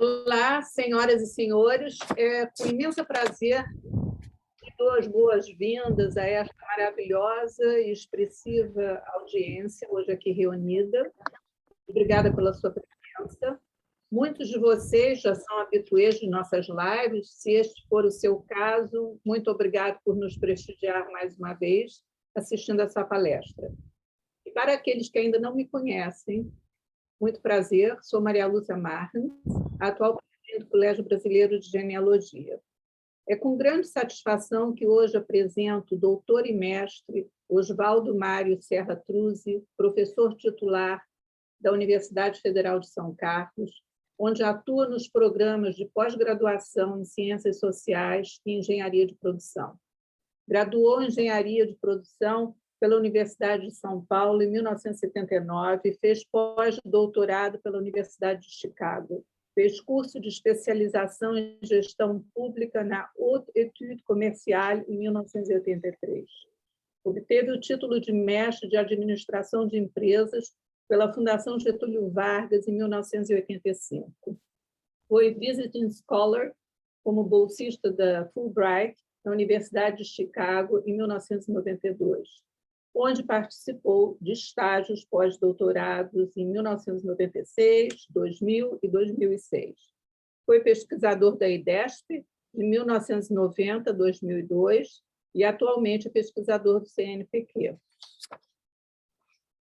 Olá, senhoras e senhores. É com imenso prazer que dou as boas-vindas a esta maravilhosa e expressiva audiência hoje aqui reunida. Obrigada pela sua presença. Muitos de vocês já são habituês de nossas lives. Se este for o seu caso, muito obrigado por nos prestigiar mais uma vez assistindo essa palestra. E para aqueles que ainda não me conhecem, muito prazer, sou Maria Lúcia Martins, atual presidente do Colégio Brasileiro de Genealogia. É com grande satisfação que hoje apresento o doutor e mestre Oswaldo Mário Serra Truzzi, professor titular da Universidade Federal de São Carlos, onde atua nos programas de pós-graduação em Ciências Sociais e Engenharia de Produção. Graduou em Engenharia de Produção pela Universidade de São Paulo em 1979 e fez pós-doutorado pela Universidade de Chicago. Fez curso de especialização em gestão pública na Haute Étude Commerciale em 1983. Obteve o título de mestre de administração de empresas pela Fundação Getúlio Vargas em 1985. Foi visiting scholar como bolsista da Fulbright na Universidade de Chicago em 1992, onde participou de estágios pós-doutorados em 1996, 2000 e 2006. Foi pesquisador da IDESP de 1990 a 2002 e atualmente é pesquisador do CNPq.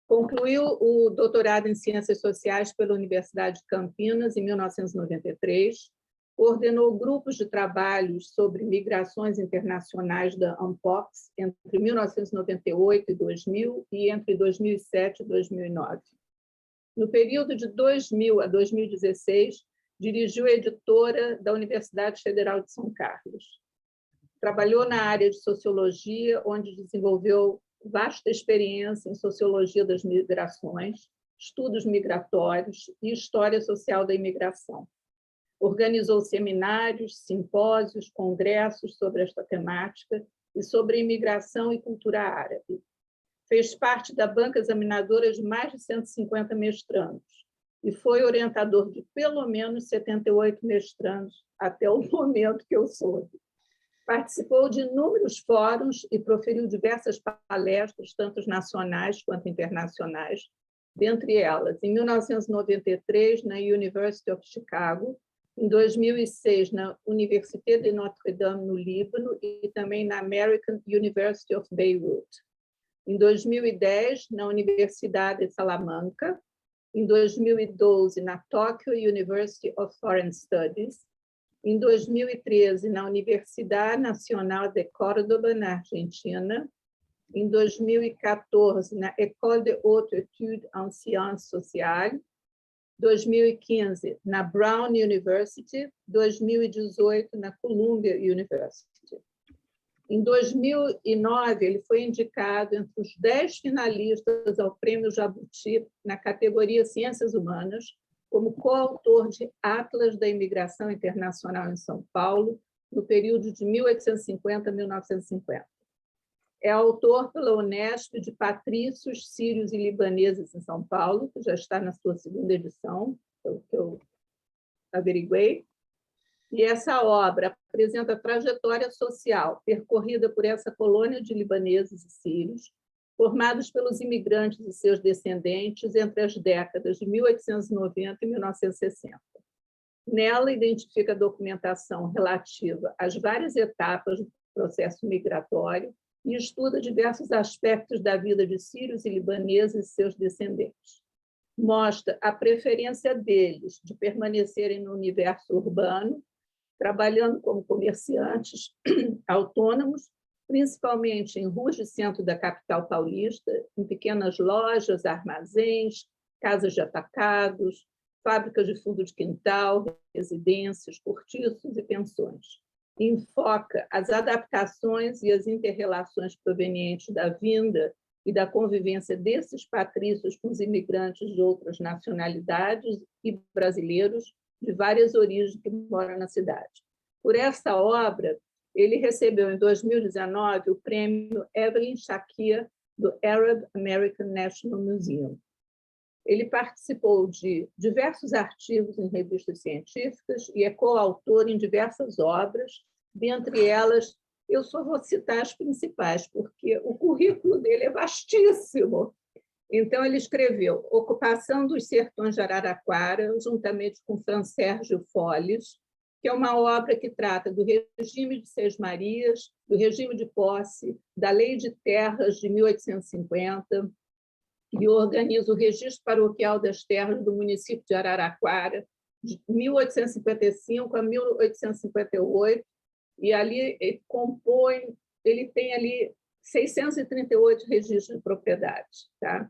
Concluiu o doutorado em Ciências Sociais pela Universidade de Campinas em 1993, coordenou grupos de trabalhos sobre migrações internacionais da ANPOX entre 1998 e 2000 e entre 2007 e 2009. No período de 2000 a 2016, dirigiu a editora da Universidade Federal de São Carlos. Trabalhou na área de sociologia, onde desenvolveu vasta experiência em sociologia das migrações, estudos migratórios e história social da imigração. Organizou seminários, simpósios, congressos sobre esta temática e sobre imigração e cultura árabe. Fez parte da banca examinadora de mais de 150 mestrandos e foi orientador de pelo menos 78 mestrandos até o momento que eu soube. Participou de inúmeros fóruns e proferiu diversas palestras, tanto nacionais quanto internacionais, dentre elas, em 1993, na University of Chicago, em 2006, na Université de Notre-Dame, no Líbano, e também na American University of Beirut. Em 2010, na Universidade de Salamanca. Em 2012, na Tokyo University of Foreign Studies. Em 2013, na Universidade Nacional de Córdoba, na Argentina. Em 2014, na École de Haute Étude en Sciences Sociales. 2015, na Brown University, 2018, na Columbia University. Em 2009, ele foi indicado entre os 10 finalistas ao Prêmio Jabuti na categoria Ciências Humanas, como coautor de Atlas da Imigração Internacional em São Paulo, no período de 1850 a 1950. É autor pela Unesp de Patrícios, Sírios e Libaneses em São Paulo, que já está na sua segunda edição, pelo que eu averiguei. E essa obra apresenta a trajetória social percorrida por essa colônia de libaneses e sírios, formados pelos imigrantes e seus descendentes entre as décadas de 1890 e 1960. Nela, identifica a documentação relativa às várias etapas do processo migratório e estuda diversos aspectos da vida de sírios e libaneses e seus descendentes. Mostra a preferência deles de permanecerem no universo urbano, trabalhando como comerciantes autônomos, principalmente em ruas de centro da capital paulista, em pequenas lojas, armazéns, casas de atacados, fábricas de fundo de quintal, residências, cortiços e pensões. Enfoca as adaptações e as inter-relações provenientes da vinda e da convivência desses patrícios com os imigrantes de outras nacionalidades e brasileiros de várias origens que moram na cidade. Por essa obra, ele recebeu, em 2019, o prêmio Evelyn Shakir, do Arab American National Museum. Ele participou de diversos artigos em revistas científicas e é coautor em diversas obras, dentre elas, eu só vou citar as principais, porque o currículo dele é vastíssimo. Então, ele escreveu Ocupação dos Sertões de Araraquara, juntamente com Franz Sérgio Folles, que é uma obra que trata do regime de Seis-Marias, do regime de posse, da Lei de Terras de 1850, e organiza o Registro Paroquial das Terras do município de Araraquara, de 1855 a 1858, e ali ele compõe, ele tem ali 638 registros de propriedade. Tá?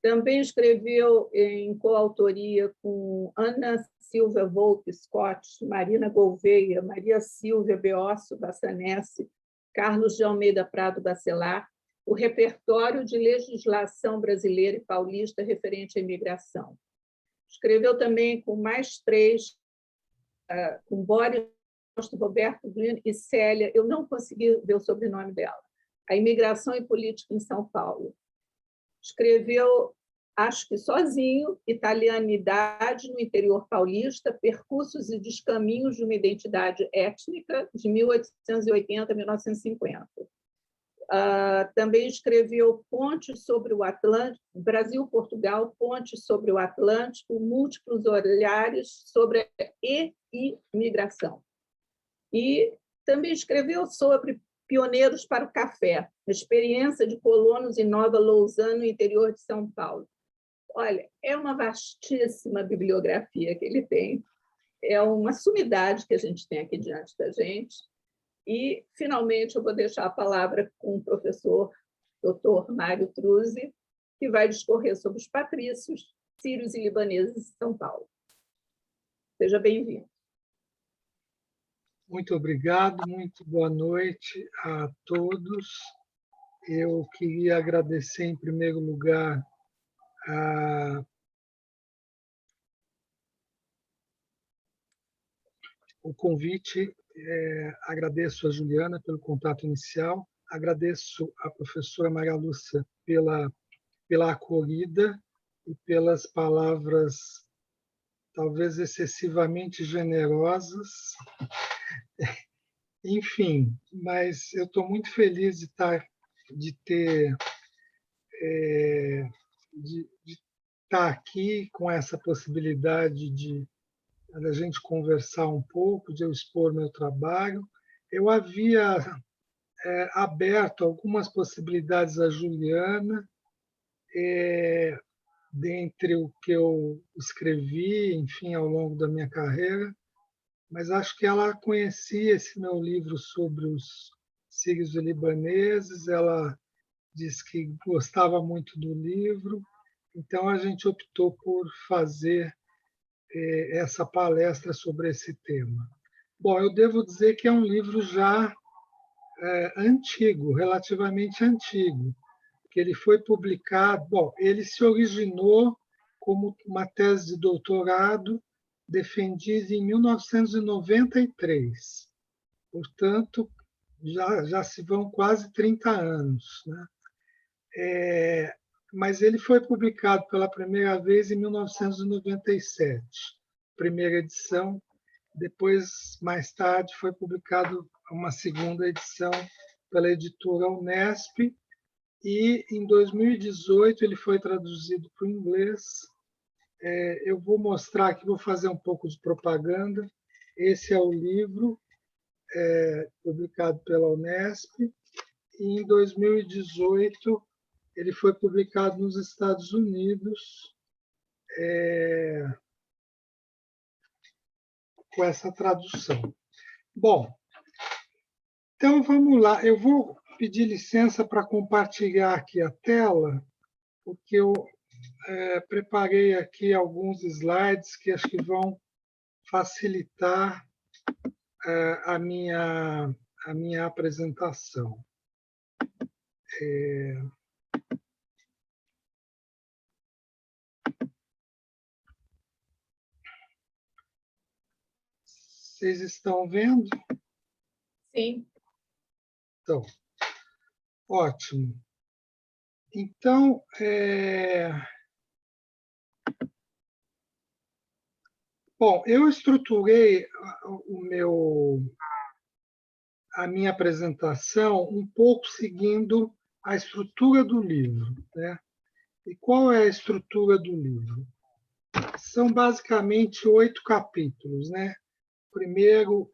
Também escreveu em coautoria com Ana Silva Volpe Scott, Marina Gouveia, Maria Silvia Beosso Bassanese, Carlos de Almeida Prado Bacelar, o repertório de legislação brasileira e paulista referente à imigração. Escreveu também com mais três, com Boris, Roberto Green e Célia, eu não consegui ver o sobrenome dela, A Imigração e Política em São Paulo. Escreveu, acho que sozinho, Italianidade no Interior Paulista, Percursos e Descaminhos de uma Identidade Étnica, de 1880 a 1950. Também escreveu Pontes sobre o Atlântico, Brasil-Portugal, Pontes sobre o Atlântico, Múltiplos Olhares sobre a imigração. E também escreveu sobre Pioneiros para o Café, experiência de colonos em Nova Lausanne, no interior de São Paulo. Olha, é uma vastíssima bibliografia que ele tem, é uma sumidade que a gente tem aqui diante da gente. E, finalmente, eu vou deixar a palavra com o professor Dr. Mário Truzzi, que vai discorrer sobre os patrícios, sírios e libaneses de São Paulo. Seja bem-vindo. Muito obrigado, muito boa noite a todos. Eu queria agradecer, em primeiro lugar, o convite. Agradeço a Juliana pelo contato inicial, agradeço à professora Maria Lúcia pela acolhida e pelas palavras talvez excessivamente generosas. Enfim, mas eu estou muito feliz de estar aqui com essa possibilidade de a gente conversar um pouco, de eu expor meu trabalho. Eu havia aberto algumas possibilidades à Juliana, dentre o que eu escrevi, enfim, ao longo da minha carreira, mas acho que ela conhecia esse meu livro sobre os sírios e libaneses, ela disse que gostava muito do livro, então a gente optou por fazer essa palestra sobre esse tema. Bom, eu devo dizer que é um livro já antigo, relativamente antigo, que ele foi publicado, bom, ele se originou como uma tese de doutorado defendida em 1993. Portanto, já se vão quase 30 anos. Né? Mas ele foi publicado pela primeira vez em 1997, primeira edição. Depois, mais tarde, foi publicado uma segunda edição pela editora Unesp, e em 2018 ele foi traduzido para o inglês. Eu vou mostrar aqui, vou fazer um pouco de propaganda. Esse é o livro publicado pela Unesp, e em 2018 ele foi publicado nos Estados Unidos com essa tradução. Bom, então vamos lá. Eu vou pedir licença para compartilhar aqui a tela, porque eu preparei aqui alguns slides que acho que vão facilitar a minha apresentação. Vocês estão vendo? Sim. Então, ótimo. Então, Bom, eu estruturei a minha apresentação um pouco seguindo a estrutura do livro, né? E qual é a estrutura do livro? São basicamente 8 capítulos, né? O primeiro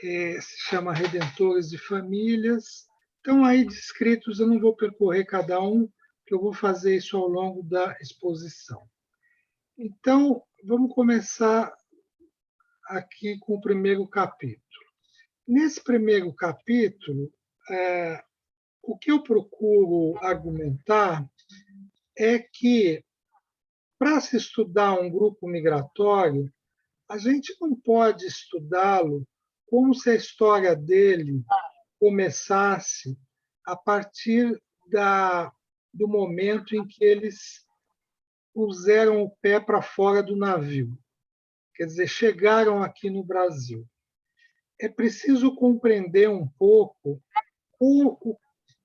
se chama Redentores de Famílias. Estão aí descritos, eu não vou percorrer cada um, que eu vou fazer isso ao longo da exposição. Então, vamos começar aqui com o primeiro capítulo. Nesse primeiro capítulo, o que eu procuro argumentar é que, para se estudar um grupo migratório, a gente não pode estudá-lo como se a história dele começasse a partir do momento em que eles puseram o pé para fora do navio, quer dizer, chegaram aqui no Brasil. É preciso compreender um pouco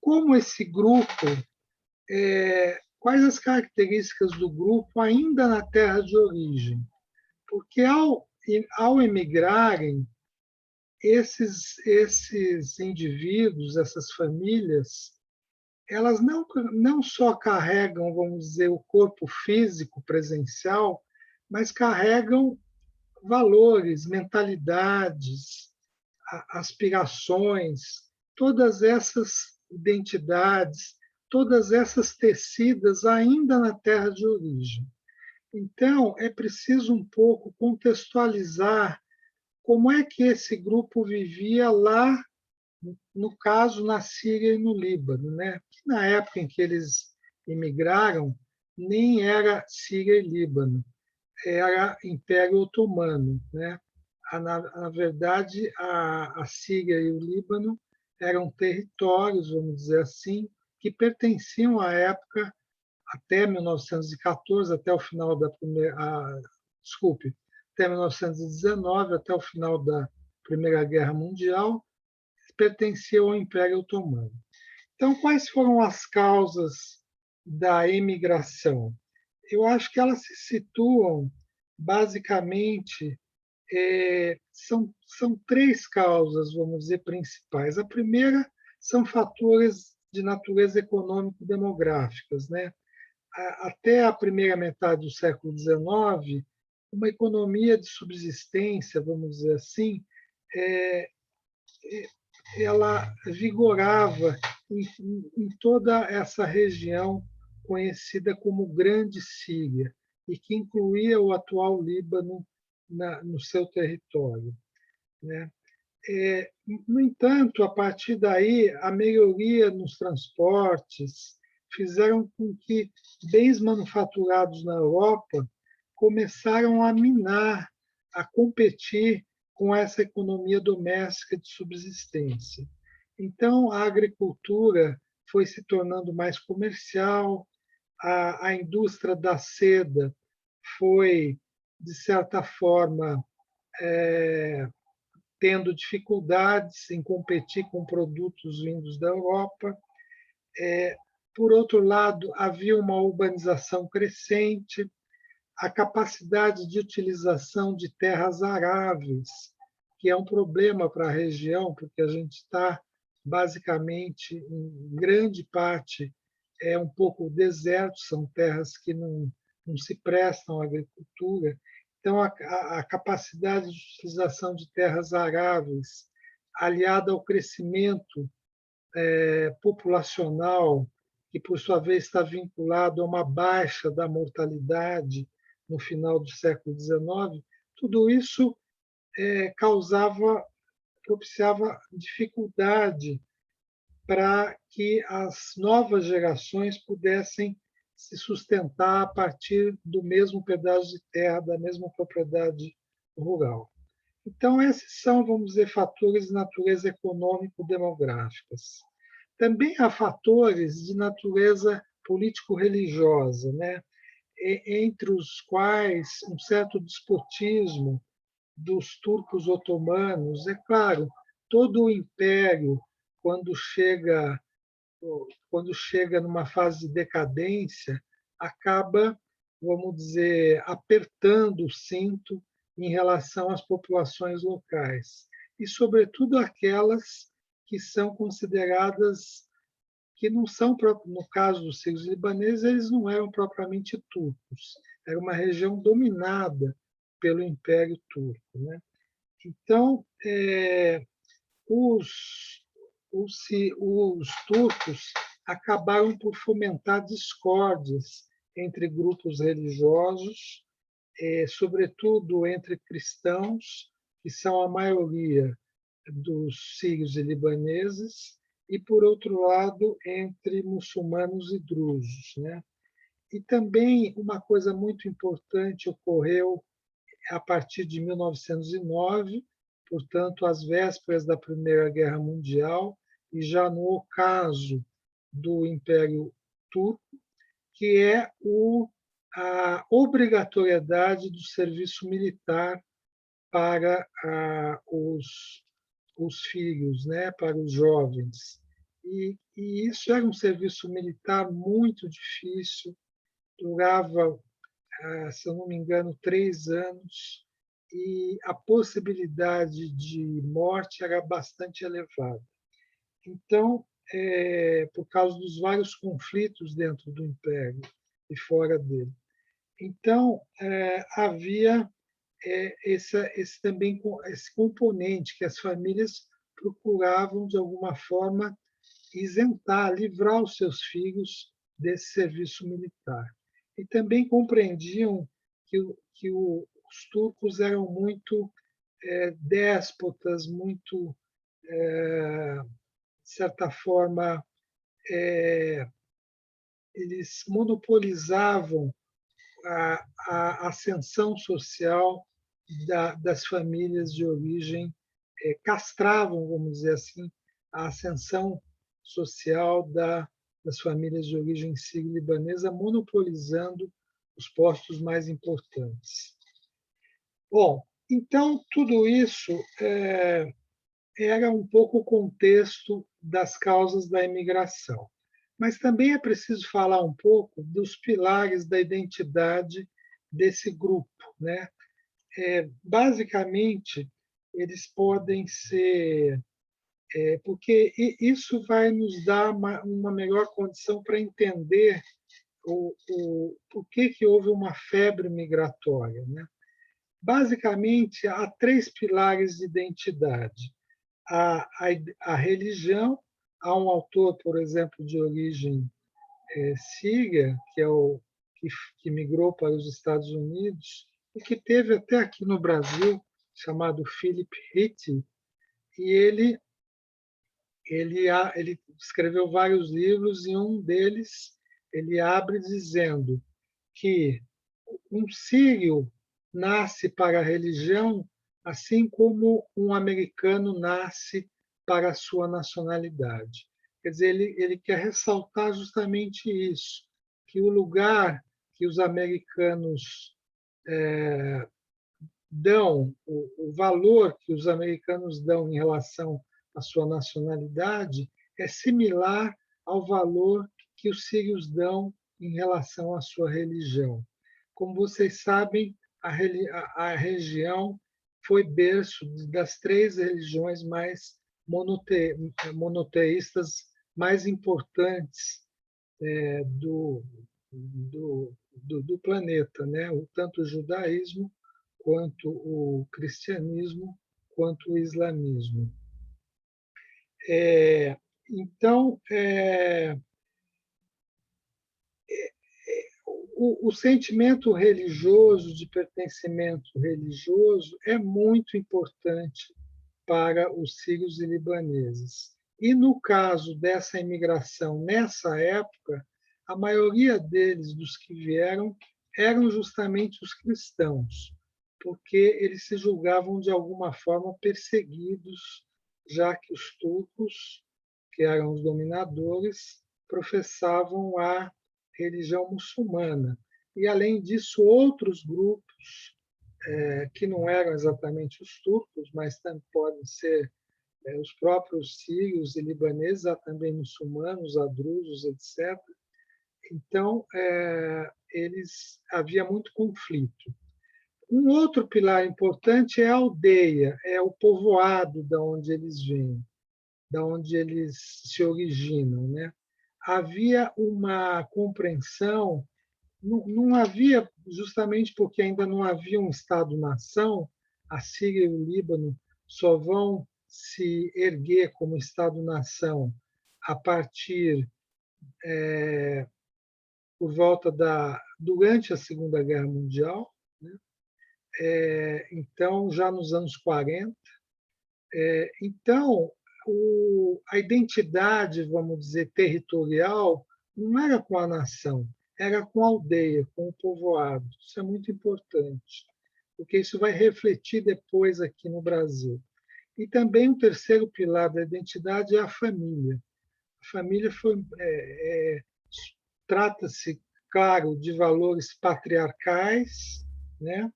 como esse grupo, quais as características do grupo ainda na terra de origem. Porque ao emigrarem, esses indivíduos, essas famílias, elas não só carregam, vamos dizer, o corpo físico presencial, mas carregam valores, mentalidades, aspirações, todas essas identidades, todas essas tecidas ainda na terra de origem. Então, é preciso um pouco contextualizar como é que esse grupo vivia lá, no caso, na Síria e no Líbano, né? Que na época em que eles imigraram, nem era Síria e Líbano, era Império Otomano, né? Na verdade, a Síria e o Líbano eram territórios, vamos dizer assim, que pertenciam à época até 1914, até o final da primeira, desculpe, até 1919, até o final da Primeira Guerra Mundial, pertenciam ao Império Otomano. Então, quais foram as causas da emigração? Eu acho que elas se situam basicamente são 3 causas, vamos dizer, principais. A primeira são fatores de natureza econômico-demográficas, né? Até a primeira metade do século XIX, uma economia de subsistência, vamos dizer assim, ela vigorava em toda essa região conhecida como Grande Síria, e que incluía o atual Líbano no seu território, né? No entanto, a partir daí, a melhoria nos transportes fizeram com que bens manufaturados na Europa começaram a minar, a competir com essa economia doméstica de subsistência. Então, a agricultura foi se tornando mais comercial, a indústria da seda foi, de certa forma, tendo dificuldades em competir com produtos vindos da Europa. Por outro lado, havia uma urbanização crescente, a capacidade de utilização de terras aráveis, que é um problema para a região, porque a gente está, basicamente, em grande parte, é um pouco deserto, são terras que não se prestam à agricultura. Então, a capacidade de utilização de terras aráveis, aliada ao crescimento populacional, que, por sua vez, está vinculado a uma baixa da mortalidade no final do século XIX, tudo isso propiciava dificuldade para que as novas gerações pudessem se sustentar a partir do mesmo pedaço de terra, da mesma propriedade rural. Então, esses são, vamos dizer, fatores de natureza econômico-demográficas. Também há fatores de natureza político-religiosa, né? Entre os quais um certo despotismo dos turcos otomanos. É claro, todo o império, quando chega numa fase de decadência, acaba, vamos dizer, apertando o cinto em relação às populações locais, e, sobretudo, aquelas que são consideradas, que não são, no caso dos sírios libaneses, eles não eram propriamente turcos, era uma região dominada pelo Império Turco, né? Então, os turcos acabaram por fomentar discórdias entre grupos religiosos, sobretudo entre cristãos, que são a maioria dos sírios e libaneses, e, por outro lado, entre muçulmanos e drusos, né? E também uma coisa muito importante ocorreu a partir de 1909, portanto, às vésperas da Primeira Guerra Mundial, e já no ocaso do Império Turco, que é a obrigatoriedade do serviço militar para os filhos, né, para os jovens. E isso era um serviço militar muito difícil, durava, se eu não me engano, 3 anos, e a possibilidade de morte era bastante elevada. Então, por causa dos vários conflitos dentro do Império e fora dele. Então, havia também esse componente que as famílias procuravam, de alguma forma, isentar, livrar os seus filhos desse serviço militar. E também compreendiam que os turcos eram muito déspotas, muito, de certa forma, eles monopolizavam a ascensão social das famílias de origem, castravam, vamos dizer assim, a ascensão social das famílias de origem sírio-libanesa, monopolizando os postos mais importantes. Bom, então, tudo isso era um pouco o contexto das causas da imigração. Mas também é preciso falar um pouco dos pilares da identidade desse grupo, né? Basicamente, eles podem ser, porque isso vai nos dar uma melhor condição para entender por que houve uma febre migratória, né? Basicamente, há 3 pilares de identidade. A religião, há um autor, por exemplo, de origem síria, que é que migrou para os Estados Unidos e que teve até aqui no Brasil, chamado Philip Hitti, e ele escreveu vários livros, e um deles ele abre dizendo que um sírio nasce para a religião, assim como um americano nasce para a sua nacionalidade. Quer dizer, ele quer ressaltar justamente isso, que o lugar que os americanos dão, o valor que os americanos dão em relação à sua nacionalidade é similar ao valor que os sírios dão em relação à sua religião. Como vocês sabem, a região foi berço das 3 religiões mais monoteístas mais importantes do planeta, né? Tanto o judaísmo, quanto o cristianismo, quanto o islamismo. Então, o sentimento religioso, de pertencimento religioso, é muito importante para os sírios e libaneses. E, no caso dessa imigração, nessa época, a maioria deles, dos que vieram, eram justamente os cristãos, porque eles se julgavam, de alguma forma, perseguidos, já que os turcos, que eram os dominadores, professavam a religião muçulmana. E, além disso, outros grupos, que não eram exatamente os turcos, mas também podem ser os próprios sírios e libaneses, há também muçulmanos, há drusos, etc. Então, havia muito conflito. Um outro pilar importante é a aldeia, é o povoado da onde eles vêm, da onde eles se originam, né? Havia uma compreensão, não havia, justamente porque ainda não havia um Estado-nação, a Síria e o Líbano só vão se erguer como Estado-nação a partir por volta durante a Segunda Guerra Mundial, né? Então, já nos anos 40. Então, a identidade, vamos dizer, territorial, não era com a nação, era com a aldeia, com o povoado. Isso é muito importante, porque isso vai refletir depois aqui no Brasil. E também o terceiro pilar da identidade é a família. A família trata-se, claro, de valores patriarcais, né?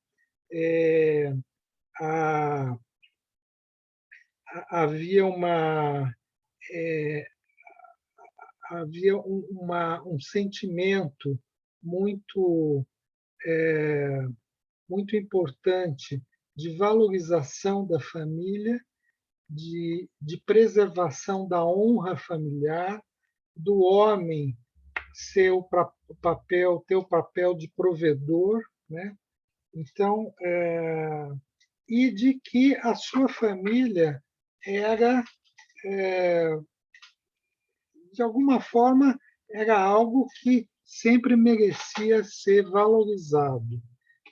A, havia havia um sentimento muito muito importante de valorização da família, de preservação da honra familiar, do homem ter o papel de provedor, né? Então, e de que a sua família era, de alguma forma, era algo que sempre merecia ser valorizado.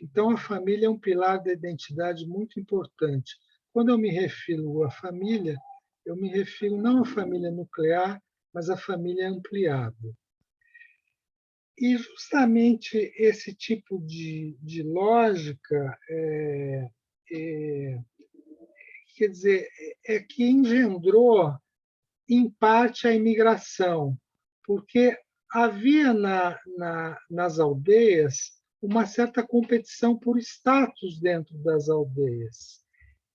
Então, a família é um pilar da identidade muito importante. Quando eu me refiro à família, eu me refiro não à família nuclear, mas à família ampliada. E justamente esse tipo de lógica quer dizer, é que engendrou, em parte, a imigração, porque havia nas aldeias uma certa competição por status dentro das aldeias.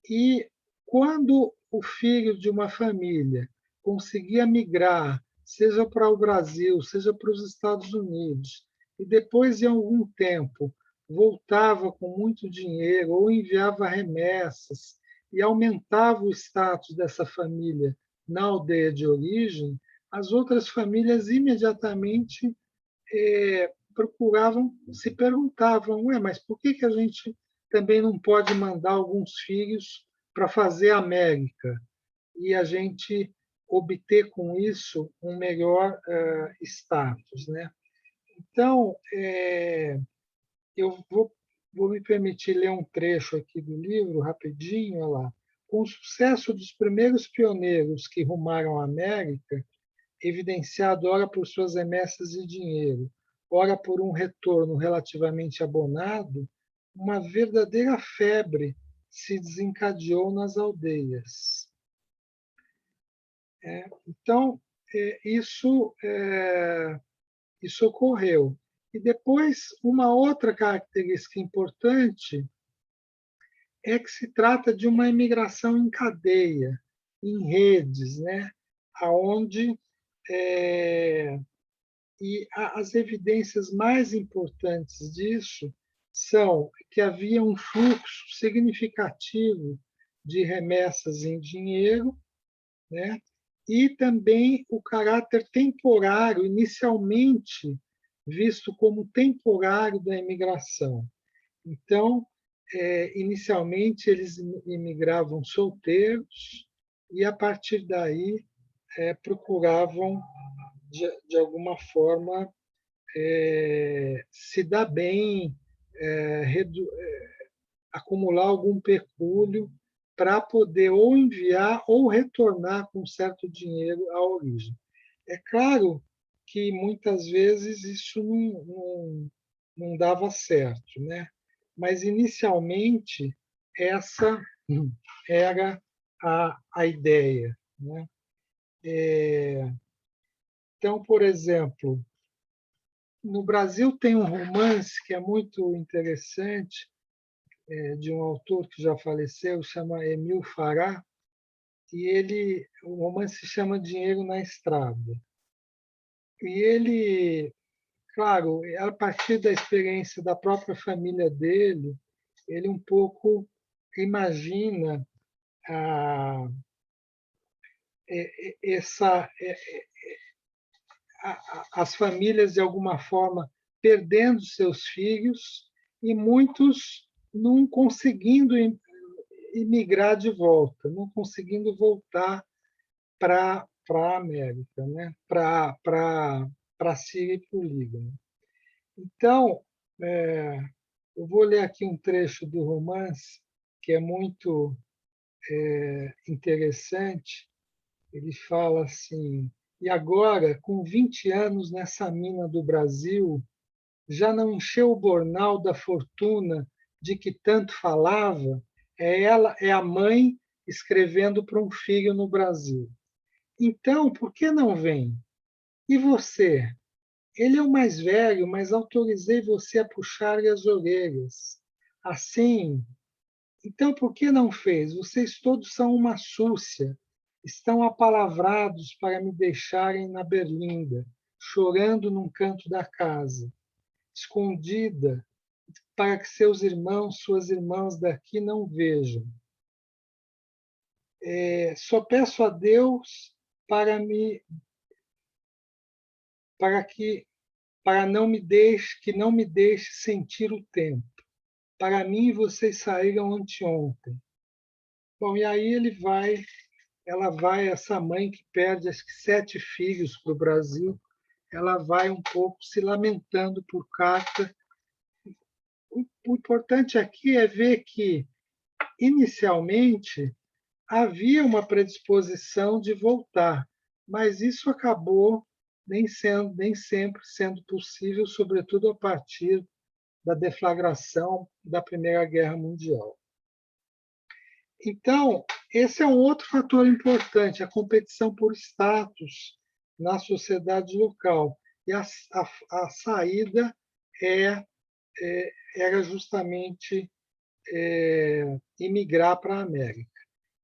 E quando o filho de uma família conseguia migrar, seja para o Brasil, seja para os Estados Unidos, e depois, em algum tempo, voltava com muito dinheiro ou enviava remessas e aumentava o status dessa família na aldeia de origem, as outras famílias imediatamente procuravam, se perguntavam, ué, mas por que a gente também não pode mandar alguns filhos para fazer América e a gente obter com isso um melhor status, né? Então, eu vou me permitir ler um trecho aqui do livro, rapidinho, olha lá. Com o sucesso dos primeiros pioneiros que rumaram à América, evidenciado ora por suas remessas de dinheiro, ora por um retorno relativamente abonado, uma verdadeira febre se desencadeou nas aldeias. Então, isso ocorreu. E depois, uma outra característica importante é que se trata de uma imigração em cadeia, em redes, né? Aonde e as evidências mais importantes disso são que havia um fluxo significativo de remessas em dinheiro, né? E também o caráter temporário, inicialmente visto como temporário da imigração. Então, inicialmente eles imigravam solteiros e, a partir daí, procuravam, de alguma forma, se dar bem, acumular algum pecúlio para poder ou enviar ou retornar com certo dinheiro à origem. É claro que muitas vezes isso não dava certo, né? Mas inicialmente essa era a ideia, né? Então, por exemplo, no Brasil tem um romance que é muito interessante, de um autor que já faleceu, chama Emil Fará, e o romance se chama Dinheiro na Estrada. E ele, claro, a partir da experiência da própria família dele, ele um pouco imagina essa, as famílias, de alguma forma, perdendo seus filhos e muitos não conseguindo imigrar de volta, não conseguindo voltar para a América, né? para a Síria e para o Líbano. Então, eu vou ler aqui um trecho do romance que é muito interessante. Ele fala assim: e agora, com 20 anos nessa mina do Brasil, já não encheu o bornal da fortuna de que tanto falava? É a mãe escrevendo para um filho no Brasil. Então, por que não vem? E você? Ele é o mais velho, mas autorizei você a puxar-lhe as orelhas. Assim, então por que não fez? Vocês todos são uma súcia. Estão apalavrados para me deixarem na berlinda, chorando num canto da casa, escondida, para que seus irmãos, suas irmãs daqui não vejam. Só peço a Deus para me, para que, para não me deixe sentir o tempo. Para mim, vocês saíram anteontem. Bom, e aí ela vai, essa mãe que perde acho que 7 filhos para o Brasil, ela vai um pouco se lamentando por carta. O importante aqui é ver que, inicialmente, havia uma predisposição de voltar, mas isso acabou nem sempre sendo possível, sobretudo a partir da deflagração da Primeira Guerra Mundial. Então, esse é um outro fator importante, a competição por status na sociedade local. E a saída era justamente imigrar para a América.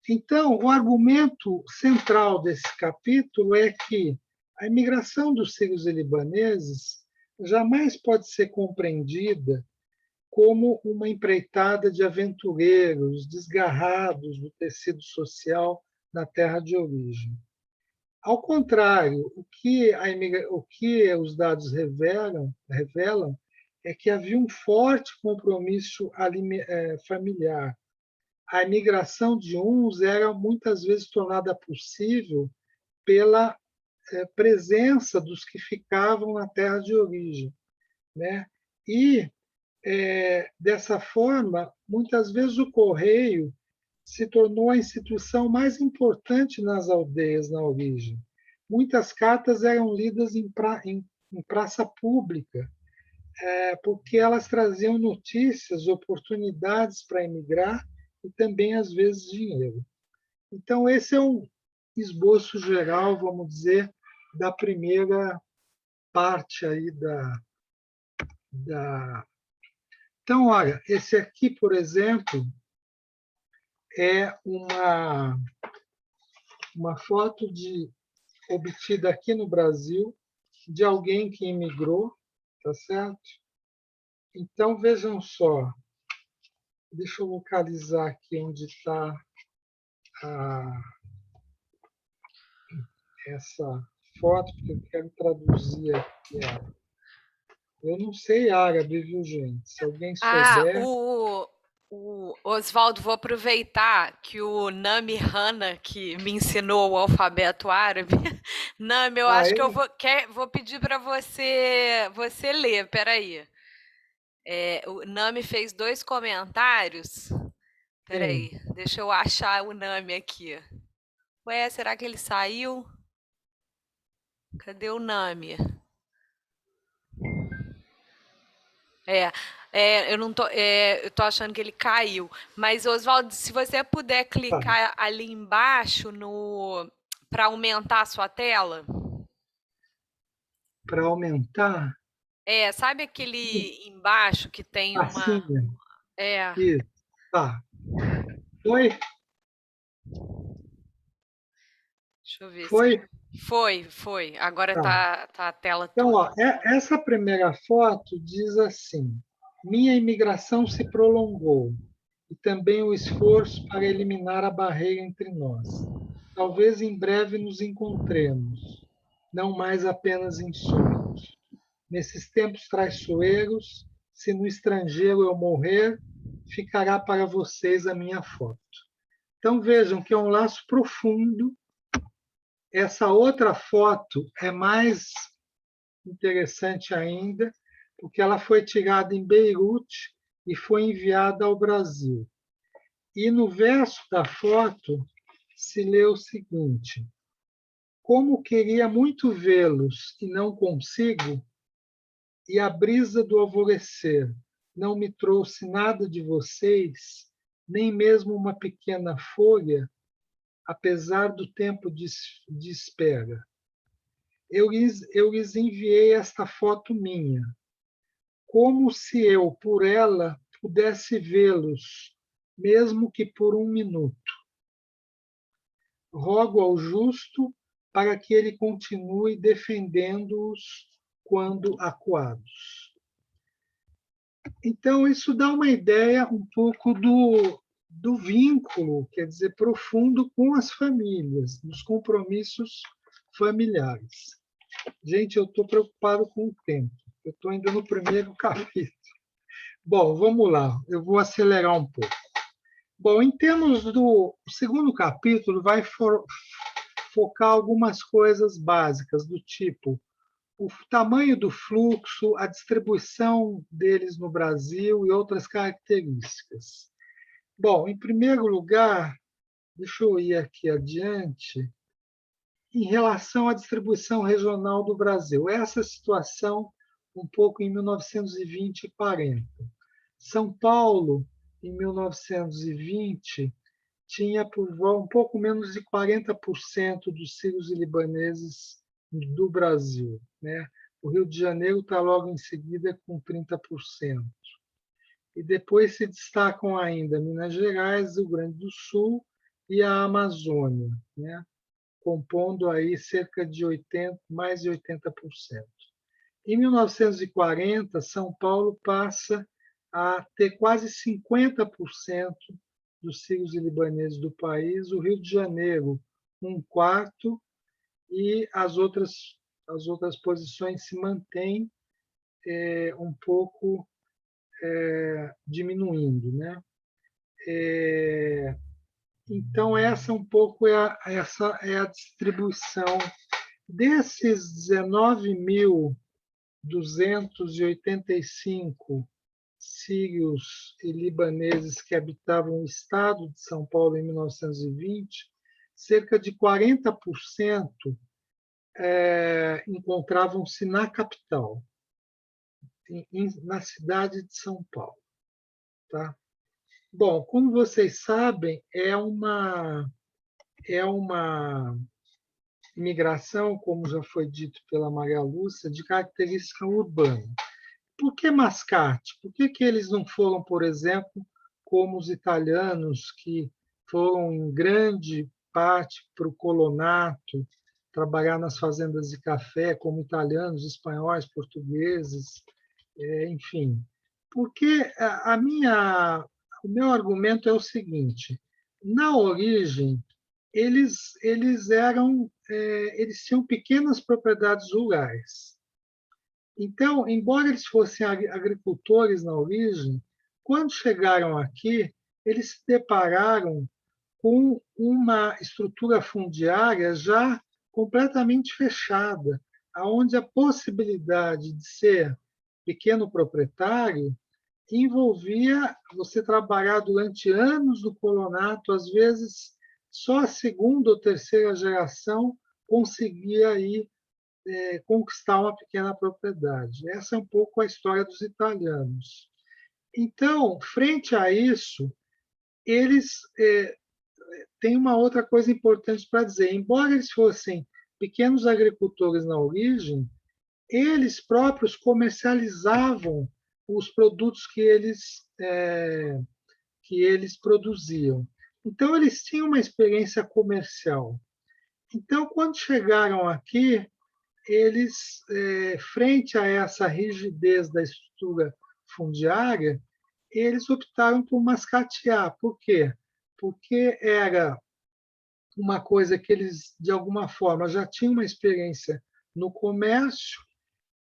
Então, o argumento central desse capítulo é que a imigração dos sírios e libaneses jamais pode ser compreendida como uma empreitada de aventureiros desgarrados do tecido social na terra de origem. Ao contrário, o que os dados revelam é que havia um forte compromisso familiar. A imigração de uns era muitas vezes tornada possível pela presença dos que ficavam na terra de origem, né? E dessa forma, muitas vezes o correio se tornou a instituição mais importante nas aldeias na origem. Muitas cartas eram lidas em praça pública, porque elas traziam notícias, oportunidades para emigrar e também, às vezes, dinheiro. Então, esse é um esboço geral, vamos dizer, da primeira parte aí da... Então, olha, esse aqui, por exemplo, é uma foto obtida aqui no Brasil de alguém que imigrou, tá certo? Então, vejam só, deixa eu localizar aqui onde está essa foto, porque eu quero traduzir aqui. Eu não sei árabe, viu, gente? Se alguém souber... O Oswaldo, vou aproveitar que o Nami Hanna, que me ensinou o alfabeto árabe, Nami, eu acho que eu vou pedir para você ler, peraí. O Nami fez 2 comentários. Peraí, deixa eu achar o Nami aqui. Ué, será que ele saiu? Cadê o Nami? Eu não tô, eu tô achando que ele caiu. Mas, Oswaldo, se você puder clicar ali embaixo para aumentar a sua tela. Para aumentar? Sabe aquele embaixo que tem uma... Isso, tá. Foi? Deixa eu ver Foi? Foi. Agora tá a tela então, toda. essa primeira foto diz assim: minha imigração se prolongou e também o esforço para eliminar a barreira entre nós. Talvez em breve nos encontremos, não mais apenas em sonhos. Nesses tempos traiçoeiros, se no estrangeiro eu morrer, ficará para vocês a minha foto. Então vejam que é um laço profundo. Essa outra foto é mais interessante ainda, porque ela foi tirada em Beirute e foi enviada ao Brasil. E no verso da foto se lê o seguinte: como queria muito vê-los e não consigo, e a brisa do alvorecer não me trouxe nada de vocês, nem mesmo uma pequena folha, apesar do tempo de espera. Eu lhes enviei esta foto minha, como se eu, por ela, pudesse vê-los, mesmo que por um minuto. Rogo ao justo para que ele continue defendendo-os quando acuados. Então, isso dá uma ideia um pouco do vínculo, quer dizer, profundo com as famílias, dos compromissos familiares. Gente, eu estou preocupado com o tempo. Eu estou ainda no primeiro capítulo. Bom, vamos lá. Eu vou acelerar um pouco. Bom, em termos do segundo capítulo, vai focar algumas coisas básicas, do tipo o tamanho do fluxo, a distribuição deles no Brasil e outras características. Bom, em primeiro lugar, deixa eu ir aqui adiante, em relação à distribuição regional do Brasil. Essa situação um pouco em 1920 e 40. São Paulo, em 1920, tinha um pouco menos de 40% dos sírios e libaneses do Brasil, né? O Rio de Janeiro está logo em seguida com 30%. E depois se destacam ainda Minas Gerais, Rio Grande do Sul e a Amazônia, né? Compondo aí cerca de mais de 80%. Em 1940, São Paulo passa a ter quase 50% dos sírios e libaneses do país, o Rio de Janeiro, um quarto, e as outras posições se mantêm um pouco diminuindo, né? Então, essa um pouco essa é a distribuição. Desses 19.285 sírios e libaneses que habitavam o estado de São Paulo em 1920, cerca de 40% encontravam-se na capital, na cidade de São Paulo. Tá? Bom, como vocês sabem, é uma imigração, como já foi dito pela Maria Lúcia, de característica urbana. Por que Mascate? Por que eles não foram, por exemplo, como os italianos, que foram em grande parte para o colonato, trabalhar nas fazendas de café, como italianos, espanhóis, portugueses, enfim? Porque o meu argumento é o seguinte: na origem, eles tinham pequenas propriedades rurais. Então, embora eles fossem agricultores na origem, quando chegaram aqui, eles se depararam com uma estrutura fundiária já completamente fechada, onde a possibilidade de ser pequeno proprietário envolvia você trabalhar durante anos no colonato, às vezes só a segunda ou terceira geração conseguia aí conquistar uma pequena propriedade. Essa é um pouco a história dos italianos. Então, frente a isso, eles têm uma outra coisa importante para dizer. Embora eles fossem pequenos agricultores na origem, eles próprios comercializavam os produtos que eles produziam. Então, eles tinham uma experiência comercial. Então, quando chegaram aqui, eles, frente a essa rigidez da estrutura latifundiária, eles optaram por mascatear. Por quê? Porque era uma coisa que eles, de alguma forma, já tinham uma experiência no comércio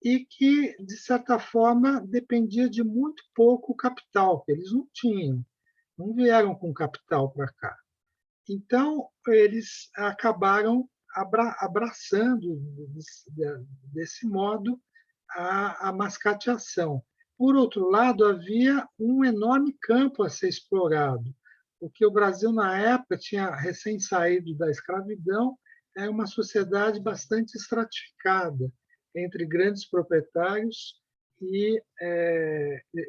e que, de certa forma, dependia de muito pouco capital, que eles não tinham, não vieram com capital para cá. Então, eles acabaram abraçando, desse modo, a mascateação. Por outro lado, havia um enorme campo a ser explorado, porque o Brasil, na época, tinha recém saído da escravidão, era uma sociedade bastante estratificada, entre grandes proprietários e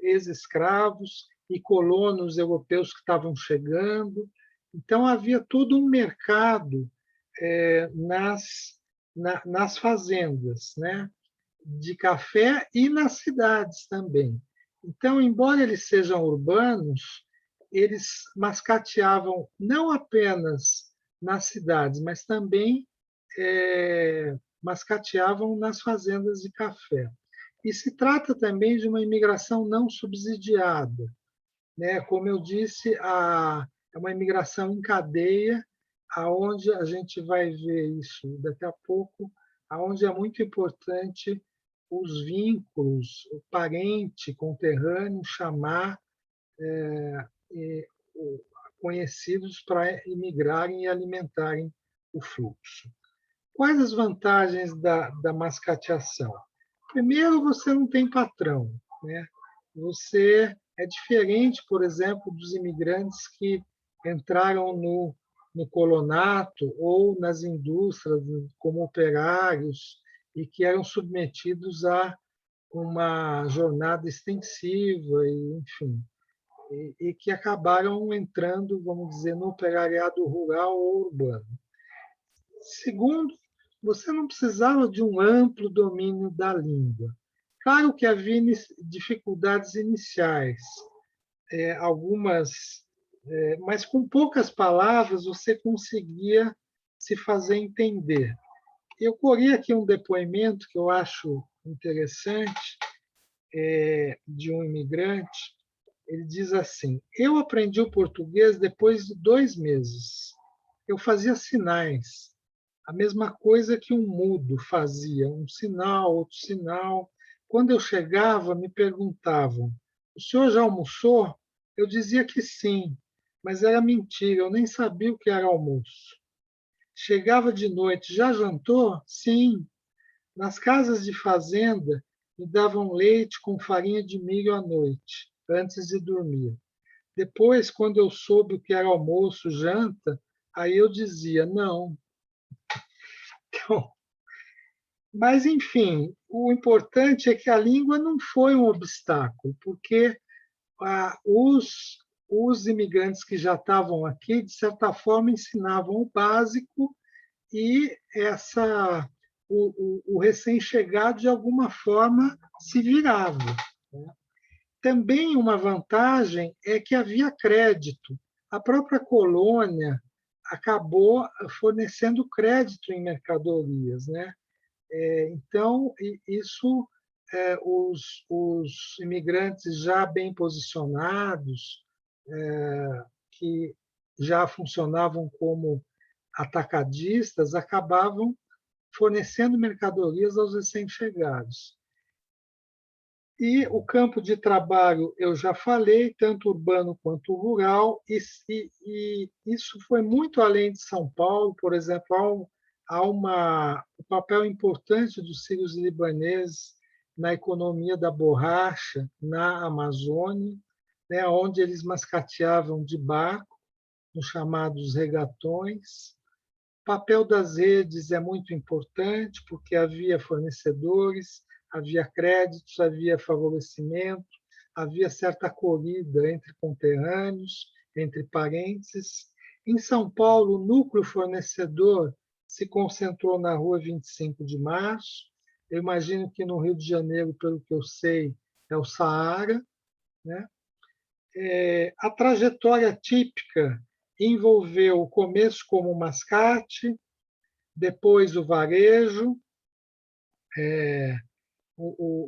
ex-escravos e colonos europeus que estavam chegando. Então, havia todo um mercado nas fazendas, né, de café e nas cidades também. Então, embora eles sejam urbanos, eles mascateavam não apenas nas cidades, mas também mascateavam nas fazendas de café. E se trata também de uma imigração não subsidiada, né? Como eu disse, é uma imigração em cadeia, aonde a gente vai ver isso daqui a pouco, aonde é muito importante os vínculos, o parente, conterrâneo, chamar conhecidos para imigrarem e alimentarem o fluxo. Quais as vantagens da mascateação? Primeiro, você não tem patrão, né? Você é diferente, por exemplo, dos imigrantes que entraram no colonato ou nas indústrias como operários e que eram submetidos a uma jornada extensiva, enfim, e que acabaram entrando, vamos dizer, no operariado rural ou urbano. Segundo, você não precisava de um amplo domínio da língua. Claro que havia dificuldades iniciais, algumas, mas com poucas palavras você conseguia se fazer entender. Eu colhi aqui um depoimento que eu acho interessante, de um imigrante. Ele diz assim: eu aprendi o português depois de 2 meses. Eu fazia sinais, a mesma coisa que um mudo fazia, um sinal, outro sinal. Quando eu chegava, me perguntavam: o senhor já almoçou? Eu dizia que sim, mas era mentira, eu nem sabia o que era almoço. Chegava de noite: já jantou? Sim. Nas casas de fazenda, me davam leite com farinha de milho à noite, antes de dormir. Depois, quando eu soube o que era almoço, janta, aí eu dizia não. Então, mas, enfim, o importante é que a língua não foi um obstáculo, porque os imigrantes que já estavam aqui, de certa forma, ensinavam o básico e o recém-chegado, de alguma forma, se virava. Também uma vantagem é que havia crédito. A própria colônia acabou fornecendo crédito em mercadorias, né? Então, isso, os imigrantes já bem posicionados, que já funcionavam como atacadistas, acabavam fornecendo mercadorias aos recém-chegados. E o campo de trabalho, eu já falei, tanto urbano quanto rural, e isso foi muito além de São Paulo. Por exemplo, há um papel importante dos sírios libaneses na economia da borracha na Amazônia, né, onde eles mascateavam de barco, nos chamados regatões. O papel das redes é muito importante, porque havia fornecedores, havia créditos, havia favorecimento, havia certa acolhida entre conterrâneos, entre parentes. Em São Paulo, o núcleo fornecedor se concentrou na Rua 25 de Março. Eu imagino que no Rio de Janeiro, pelo que eu sei, é o Saara, né? A trajetória típica envolveu o começo como mascate, depois o varejo,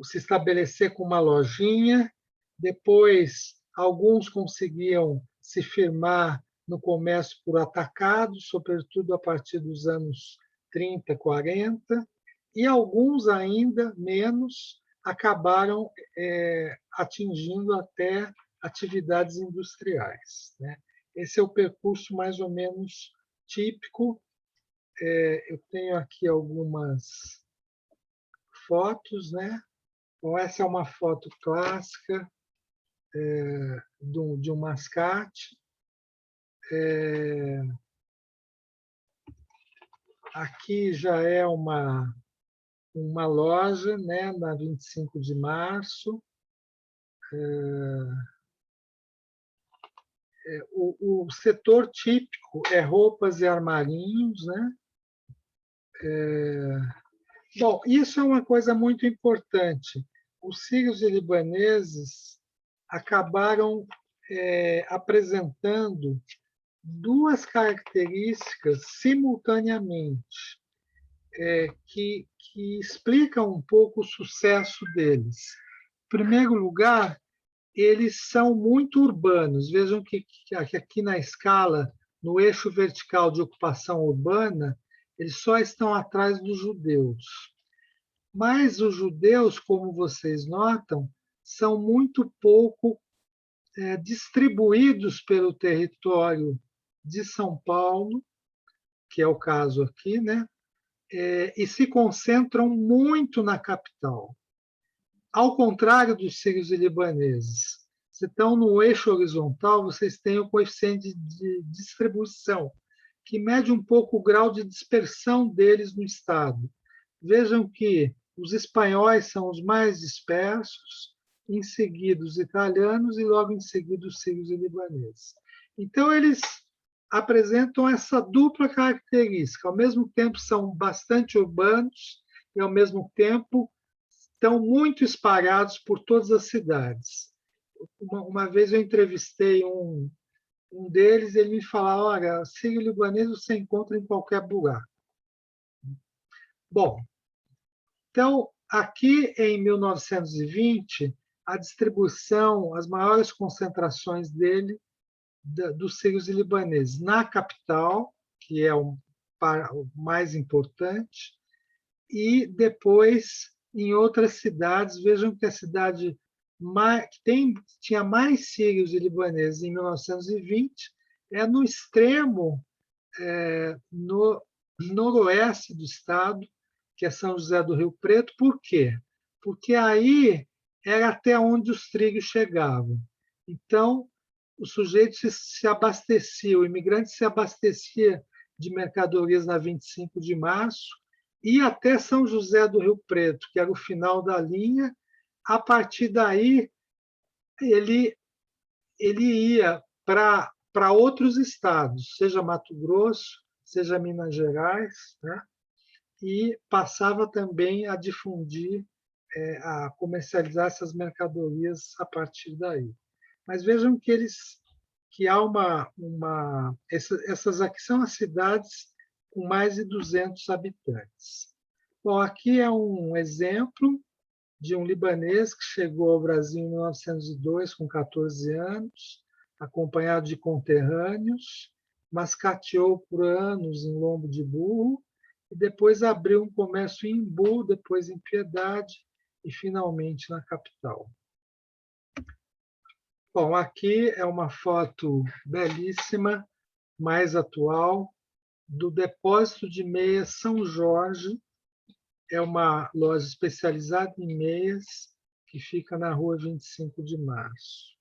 se estabelecer com uma lojinha, Depois, alguns conseguiam se firmar no comércio por atacado, sobretudo a partir dos anos 30, 40, e alguns ainda menos acabaram atingindo até atividades industriais, né? Esse é o percurso mais ou menos típico. Eu tenho aqui algumas fotos, né? Então, essa é uma foto clássica de um mascate. Aqui já é uma loja, né, na 25 de março. O setor típico é roupas e armarinhos, né? Bom, isso é uma coisa muito importante. Os sírios e libaneses acabaram apresentando duas características simultaneamente, que explicam um pouco o sucesso deles. Em primeiro lugar, eles são muito urbanos. Vejam que aqui na escala, no eixo vertical de ocupação urbana, eles só estão atrás dos judeus. Mas os judeus, como vocês notam, são muito pouco distribuídos pelo território de São Paulo, que é o caso aqui, né? E se concentram muito na capital. Ao contrário dos sírios e libaneses, se estão no eixo horizontal, vocês têm o coeficiente de distribuição, que mede um pouco o grau de dispersão deles no Estado. Vejam que os espanhóis são os mais dispersos, em seguida os italianos e logo em seguida os sírios e libaneses. Então, eles apresentam essa dupla característica. Ao mesmo tempo, são bastante urbanos e, ao mesmo tempo, estão muito espalhados por todas as cidades. Uma vez eu entrevistei um deles, ele me falava: olha, sírio libanês você encontra em qualquer buraco. Bom, então, aqui em 1920, a distribuição, as maiores concentrações dos sírios e libaneses na capital, que é o mais importante, e depois em outras cidades. Vejam que a cidade que tinha mais sírios e libaneses em 1920 é no extremo no noroeste do estado, que é São José do Rio Preto. Por quê? Porque aí era até onde os trilhos chegavam. Então, o sujeito se abastecia, o imigrante se abastecia de mercadorias na 25 de março, e até São José do Rio Preto, que era o final da linha. A partir daí, ele ia para outros estados, seja Mato Grosso, seja Minas Gerais, né? E passava também a difundir, a comercializar essas mercadorias a partir daí. Mas vejam que há essas aqui são as cidades com mais de 200 habitantes. Bom, aqui é um exemplo de um libanês que chegou ao Brasil em 1902, com 14 anos, acompanhado de conterrâneos, mascateou por anos em lombo de burro, e depois abriu um comércio em Imbu, depois em Piedade e, finalmente, na capital. Bom, aqui é uma foto belíssima, mais atual, do depósito de meias São Jorge. É uma loja especializada em meias que fica na rua 25 de março.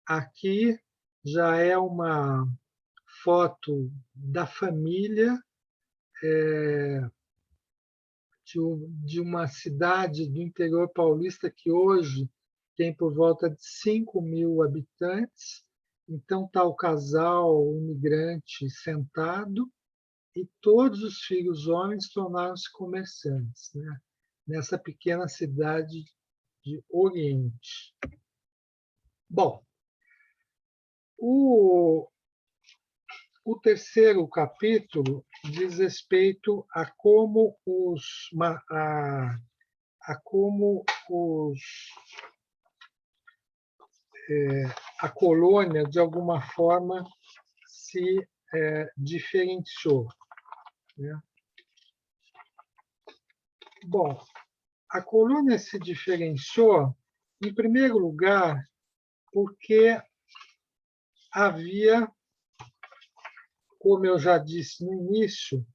Aqui já é uma foto da família de uma cidade do interior paulista que hoje tem por volta de 5.000 habitantes. Então está o casal, o imigrante sentado, e todos os filhos homens tornaram-se comerciantes, né? Nessa pequena cidade de Oriente. Bom, o terceiro capítulo diz respeito a como a colônia, de alguma forma, se diferenciou, né? Bom, a colônia se diferenciou, em primeiro lugar, porque havia, como eu já disse no início,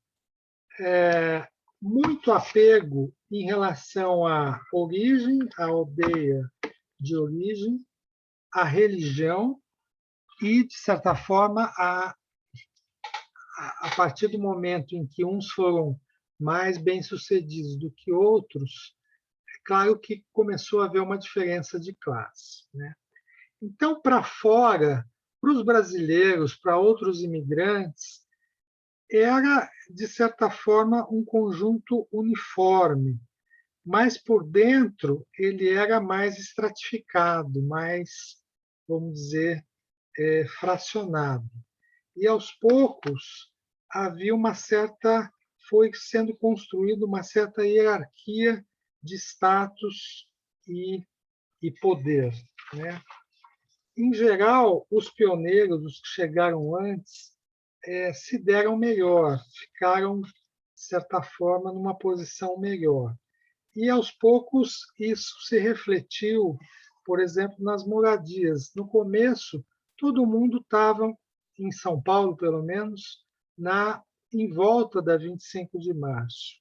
muito apego em relação à origem, à aldeia de origem, à religião e, de certa forma, a partir do momento em que uns foram mais bem-sucedidos do que outros, é claro que começou a haver uma diferença de classe, né? Então, para fora, para os brasileiros, para outros imigrantes, era, de certa forma, um conjunto uniforme, mas por dentro ele era mais estratificado, mais, vamos dizer, fracionado. E aos poucos havia foi sendo construída uma certa hierarquia de status e poder, né? Em geral, os pioneiros, os que chegaram antes, se deram melhor, ficaram, de certa forma, numa posição melhor. E, aos poucos, isso se refletiu, por exemplo, nas moradias. No começo, todo mundo estava, em São Paulo, pelo menos, em volta da 25 de março.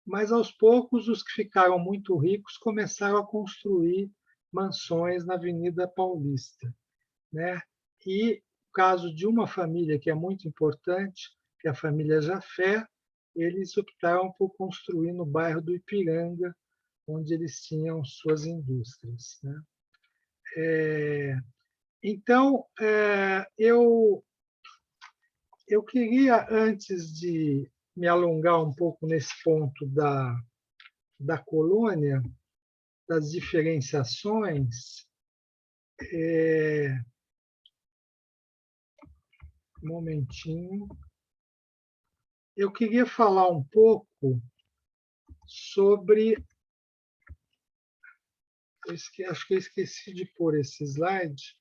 Mas, aos poucos, os que ficaram muito ricos começaram a construir mansões na Avenida Paulista, né? E o caso de uma família que é muito importante, que é a família Jafé, eles optaram por construir no bairro do Ipiranga, onde eles tinham suas indústrias, né? Então, eu queria, antes de me alongar um pouco nesse ponto da colônia, das diferenciações, um momentinho, eu queria falar um pouco sobre. Acho que eu esqueci de pôr esse slide,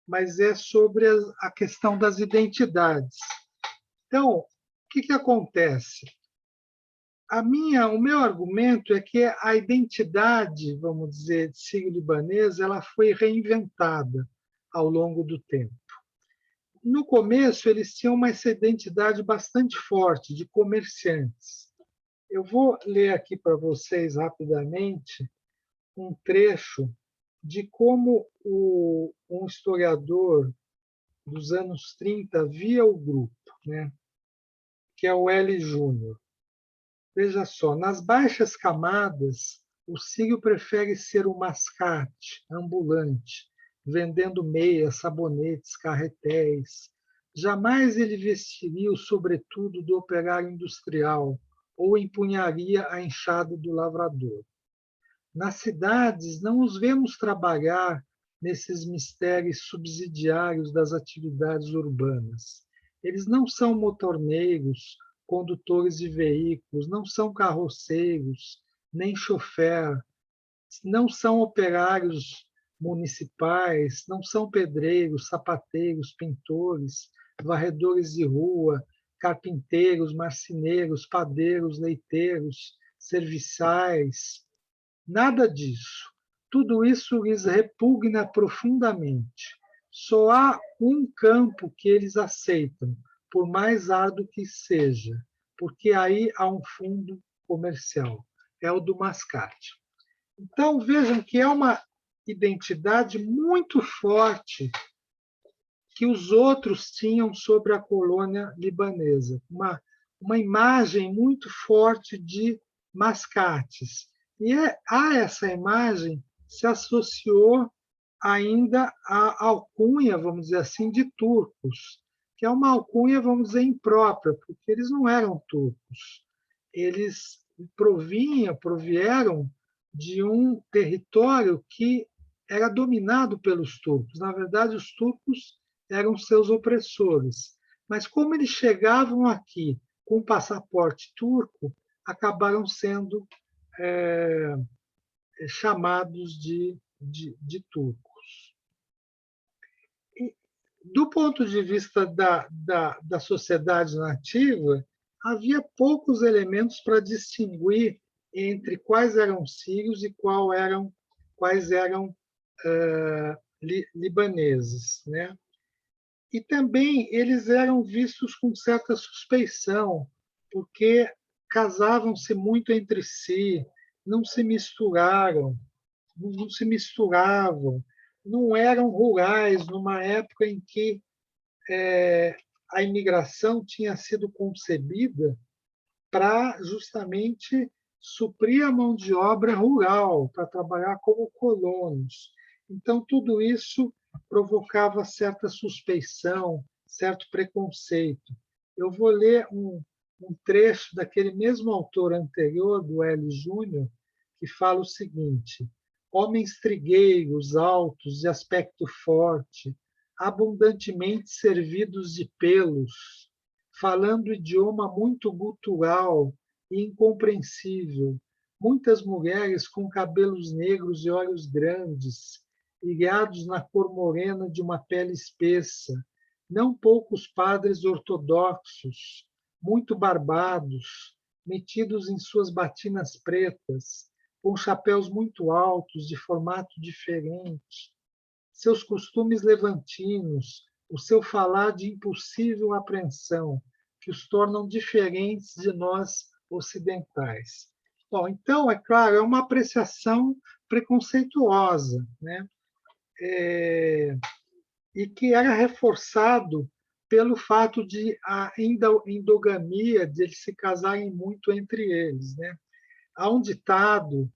mas é sobre a questão das identidades. Então, o que acontece? O meu argumento é que a identidade, vamos dizer, sírio-libanesa, ela foi reinventada ao longo do tempo. No começo, eles tinham essa identidade bastante forte de comerciantes. Eu vou ler aqui para vocês rapidamente um trecho de como um historiador dos anos 30 via o grupo, né? Que é o L. Júnior. Veja só, nas baixas camadas, o sírio prefere ser um mascate ambulante, vendendo meias, sabonetes, carretéis. Jamais ele vestiria o sobretudo do operário industrial ou empunharia a enxada do lavrador. Nas cidades, não os vemos trabalhar nesses mistérios subsidiários das atividades urbanas. Eles não são motorneiros, condutores de veículos, não são carroceiros, nem chofer, não são operários municipais, não são pedreiros, sapateiros, pintores, varredores de rua, carpinteiros, marceneiros, padeiros, leiteiros, serviçais. Nada disso. Tudo isso lhes repugna profundamente. Só há um campo que eles aceitam, por mais árduo que seja, porque aí há um fundo comercial. É o do mascate. Então, vejam que é uma identidade muito forte que os outros tinham sobre a colônia libanesa. Uma imagem muito forte de mascates. E a essa imagem se associou ainda a alcunha, vamos dizer assim, de turcos, que é uma alcunha, vamos dizer, imprópria, porque eles não eram turcos. Eles provieram de um território que era dominado pelos turcos. Na verdade, os turcos eram seus opressores. Mas como eles chegavam aqui com passaporte turco, acabaram sendo chamados de turcos. do ponto de vista da sociedade nativa, havia poucos elementos para distinguir entre quais eram sírios e quais eram libaneses, né? E também eles eram vistos com certa suspeição, porque casavam-se muito entre si, não se misturaram, não se misturavam, não eram rurais numa época em que a imigração tinha sido concebida para justamente suprir a mão de obra rural, para trabalhar como colonos. Então, tudo isso provocava certa suspeição, certo preconceito. Eu vou ler um trecho daquele mesmo autor anterior, do L. Júnior, que fala o seguinte: homens trigueiros, altos, de aspecto forte, abundantemente servidos de pelos, falando idioma muito gutural e incompreensível, muitas mulheres com cabelos negros e olhos grandes, ilhados na cor morena de uma pele espessa, não poucos padres ortodoxos, muito barbados, metidos em suas batinas pretas, com chapéus muito altos, de formato diferente, seus costumes levantinos, o seu falar de impossível apreensão, que os tornam diferentes de nós ocidentais. Bom, então, é claro, é uma apreciação preconceituosa, né? E que era reforçado pelo fato de a endogamia, de eles se casarem muito entre eles, né? Há um ditado,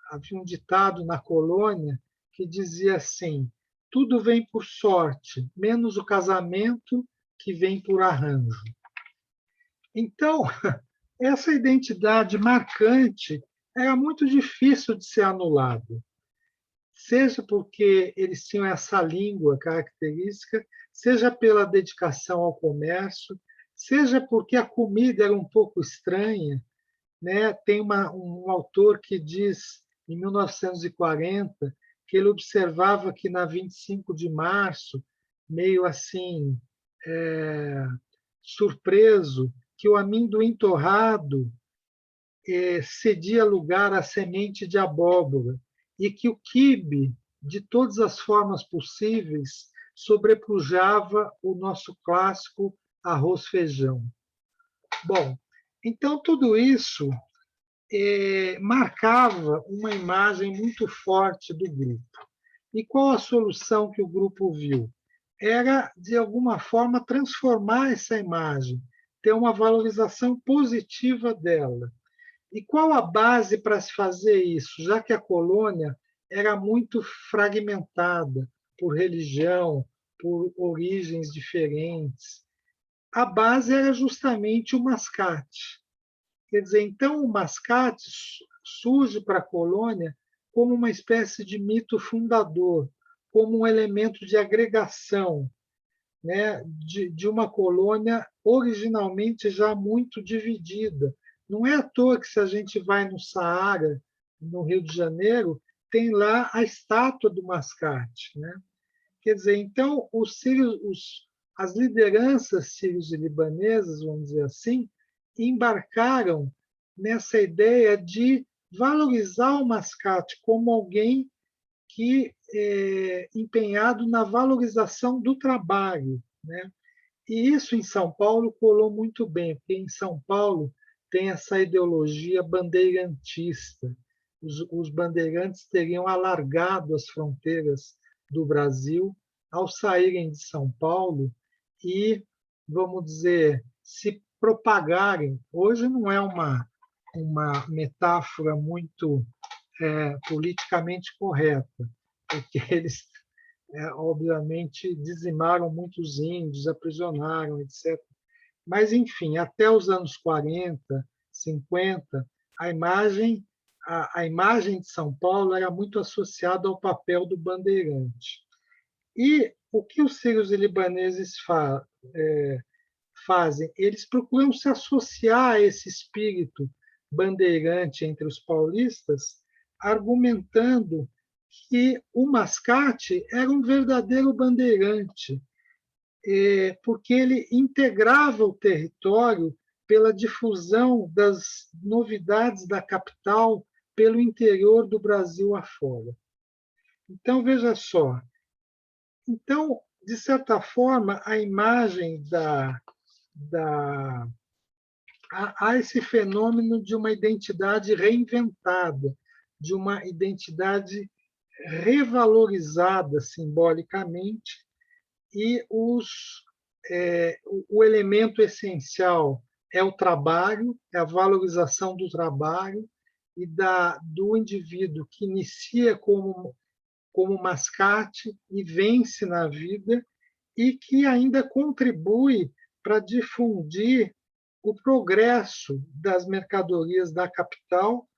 havia um ditado na colônia que dizia assim: tudo vem por sorte, menos o casamento que vem por arranjo. Então, essa identidade marcante era muito difícil de ser anulada, seja porque eles tinham essa língua característica, seja pela dedicação ao comércio, seja porque a comida era um pouco estranha, né? Tem um autor que diz, em 1940, que ele observava que na 25 de março, meio assim, surpreso, que o amendoim torrado cedia lugar à semente de abóbora e que o quibe, de todas as formas possíveis, sobrepujava o nosso clássico arroz-feijão. Bom, então tudo isso marcava uma imagem muito forte do grupo. E qual a solução que o grupo viu? Era, de alguma forma, transformar essa imagem, ter uma valorização positiva dela. E qual a base para se fazer isso, já que a colônia era muito fragmentada por religião, por origens diferentes? A base era justamente o mascate. Quer dizer, então o mascate surge para a colônia como uma espécie de mito fundador, como um elemento de agregação, né, de uma colônia originalmente já muito dividida. Não é à toa que, se a gente vai no Saara, no Rio de Janeiro, tem lá a estátua do mascate, né? Quer dizer, então, as lideranças sírios e libanesas, vamos dizer assim, embarcaram nessa ideia de valorizar o mascate como alguém que empenhado na valorização do trabalho, né? E isso em São Paulo colou muito bem, porque em São Paulo tem essa ideologia bandeirantista. Os bandeirantes teriam alargado as fronteiras do Brasil ao saírem de São Paulo e, vamos dizer, se propagarem. Hoje não é uma metáfora muito politicamente correta, porque eles, obviamente, dizimaram muitos índios, aprisionaram, etc. Mas, enfim, até os anos 40, 50, a imagem de São Paulo era muito associada ao papel do bandeirante. E o que os sírios e libaneses fazem? Eles procuram se associar a esse espírito bandeirante entre os paulistas, argumentando que o Mascate era um verdadeiro bandeirante, porque ele integrava o território pela difusão das novidades da capital pelo interior do Brasil afora. Então, veja só. Então, de certa forma, a imagem há esse fenômeno de uma identidade reinventada, de uma identidade revalorizada simbolicamente, e o elemento essencial é o trabalho, é a valorização do trabalho e do indivíduo que inicia como mascate e vence na vida, e que ainda contribui para difundir o progresso das mercadorias da capital,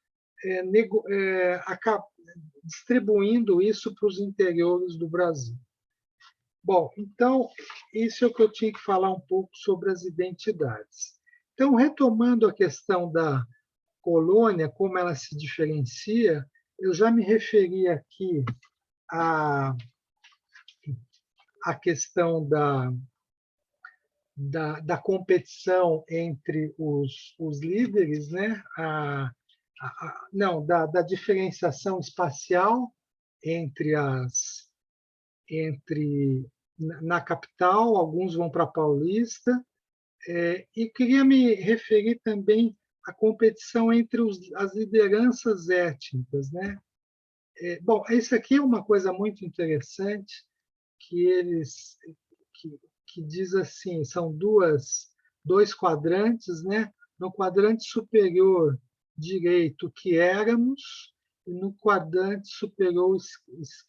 distribuindo isso para os interiores do Brasil. Bom, então, isso é o que eu tinha que falar um pouco sobre as identidades. Então, retomando a questão da colônia, como ela se diferencia, eu já me referi aqui à questão da competição entre os líderes, né? Não, da diferenciação espacial na capital, alguns vão para a Paulista, e queria me referir também à competição entre as lideranças étnicas, né? Bom, isso aqui é uma coisa muito interessante que diz assim, são dois quadrantes, né? No quadrante superior direito, que éramos, e no quadrante superior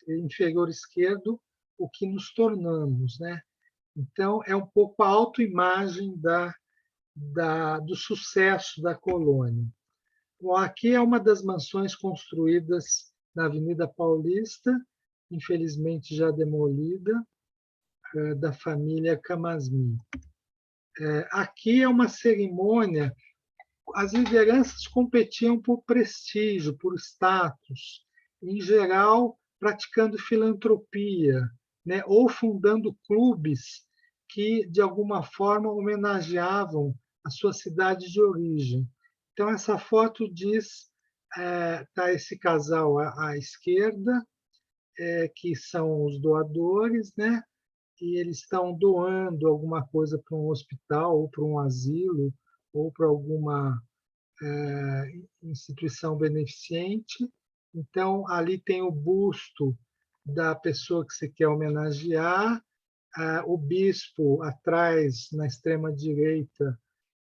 inferior esquerdo, o que nos tornamos, né? Então, é um pouco a autoimagem do sucesso da colônia. Bom, aqui é uma das mansões construídas na Avenida Paulista, infelizmente já demolida, da família Camasmi. Aqui é uma cerimônia. As lideranças competiam por prestígio, por status, em geral praticando filantropia, né, ou fundando clubes que, de alguma forma, homenageavam a sua cidade de origem. Então, essa foto diz, está esse casal à esquerda, que são os doadores, né? E eles estão doando alguma coisa para um hospital, ou para um asilo, ou para alguma instituição beneficente. Então, ali tem o busto da pessoa que se quer homenagear, o bispo atrás, na extrema-direita,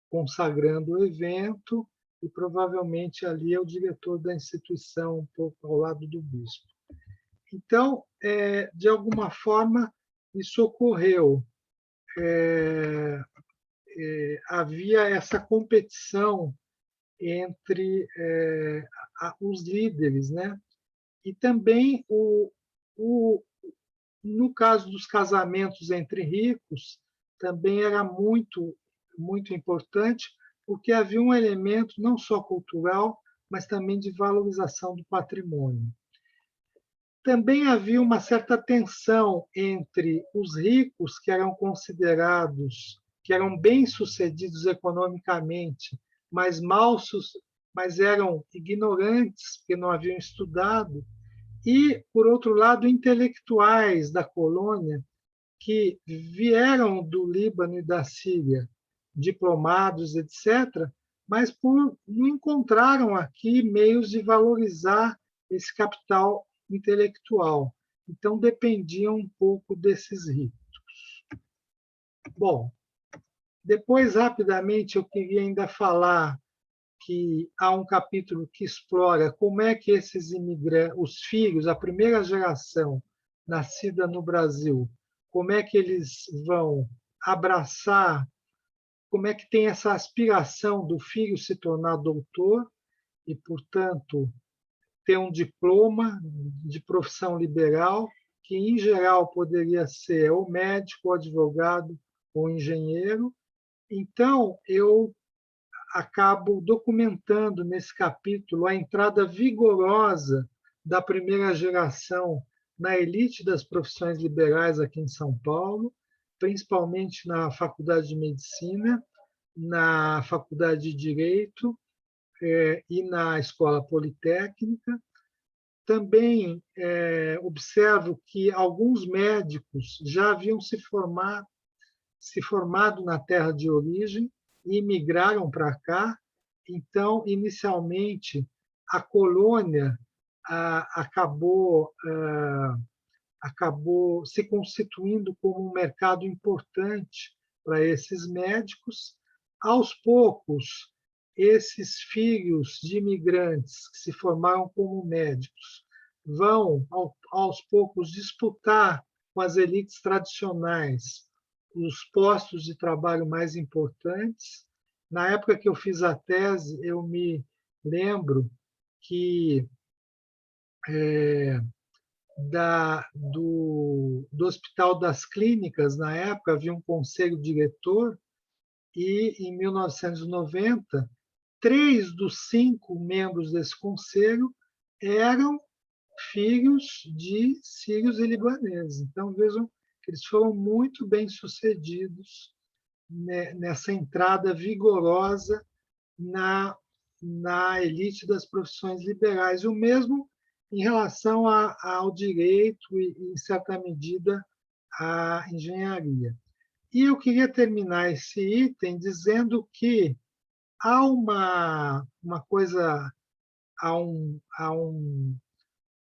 consagrando o evento, e provavelmente ali é o diretor da instituição, um pouco ao lado do bispo. Então, de alguma forma, isso ocorreu. Havia essa competição entre os líderes, né? E também, no caso dos casamentos entre ricos, também era muito, muito importante, porque havia um elemento não só cultural, mas também de valorização do patrimônio. Também havia uma certa tensão entre os ricos, que eram considerados, que eram bem-sucedidos economicamente, mas mas eram ignorantes, porque não haviam estudado, e, por outro lado, intelectuais da colônia, que vieram do Líbano e da Síria, diplomados, etc., mas não encontraram aqui meios de valorizar esse capital intelectual. Então, dependiam um pouco desses ricos. Bom, depois, rapidamente, eu queria ainda falar que há um capítulo que explora como é que esses imigrantes, os filhos, a primeira geração nascida no Brasil, como é que eles vão abraçar, como é que tem essa aspiração do filho se tornar doutor e, portanto, ter um diploma de profissão liberal, que, em geral, poderia ser ou médico, ou advogado, ou engenheiro. Então, eu acabo documentando nesse capítulo a entrada vigorosa da primeira geração na elite das profissões liberais aqui em São Paulo, principalmente na Faculdade de Medicina, na Faculdade de Direito e na Escola Politécnica. Também observo que alguns médicos já haviam se formado na terra de origem e migraram para cá. Então, inicialmente, a colônia acabou se constituindo como um mercado importante para esses médicos. Aos poucos, esses filhos de imigrantes que se formaram como médicos vão, aos poucos, disputar com as elites tradicionais os postos de trabalho mais importantes. Na época que eu fiz a tese, eu me lembro que do Hospital das Clínicas, na época, havia um conselho diretor e, em 1990, 3 dos 5 membros desse conselho eram filhos de sírios e libaneses. Então, vejam que eles foram muito bem-sucedidos nessa entrada vigorosa na elite das profissões liberais. E o mesmo em relação ao direito e, em certa medida, à engenharia. E eu queria terminar esse item dizendo que há uma coisa,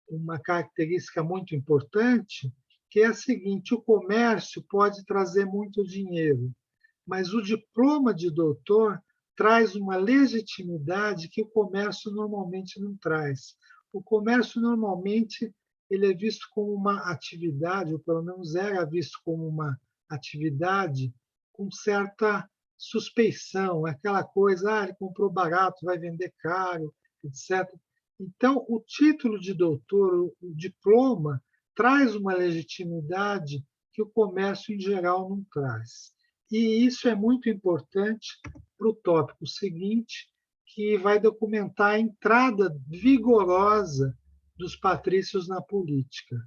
uma característica muito importante, que é a seguinte: o comércio pode trazer muito dinheiro, mas o diploma de doutor traz uma legitimidade que o comércio normalmente não traz. O comércio, normalmente, ele é visto como uma atividade, ou pelo menos era visto como uma atividade com certa suspeição, aquela coisa, ele comprou barato, vai vender caro, etc. Então, o título de doutor, o diploma, traz uma legitimidade que o comércio, em geral, não traz. E isso é muito importante para o tópico seguinte, que vai documentar a entrada vigorosa dos patrícios na política.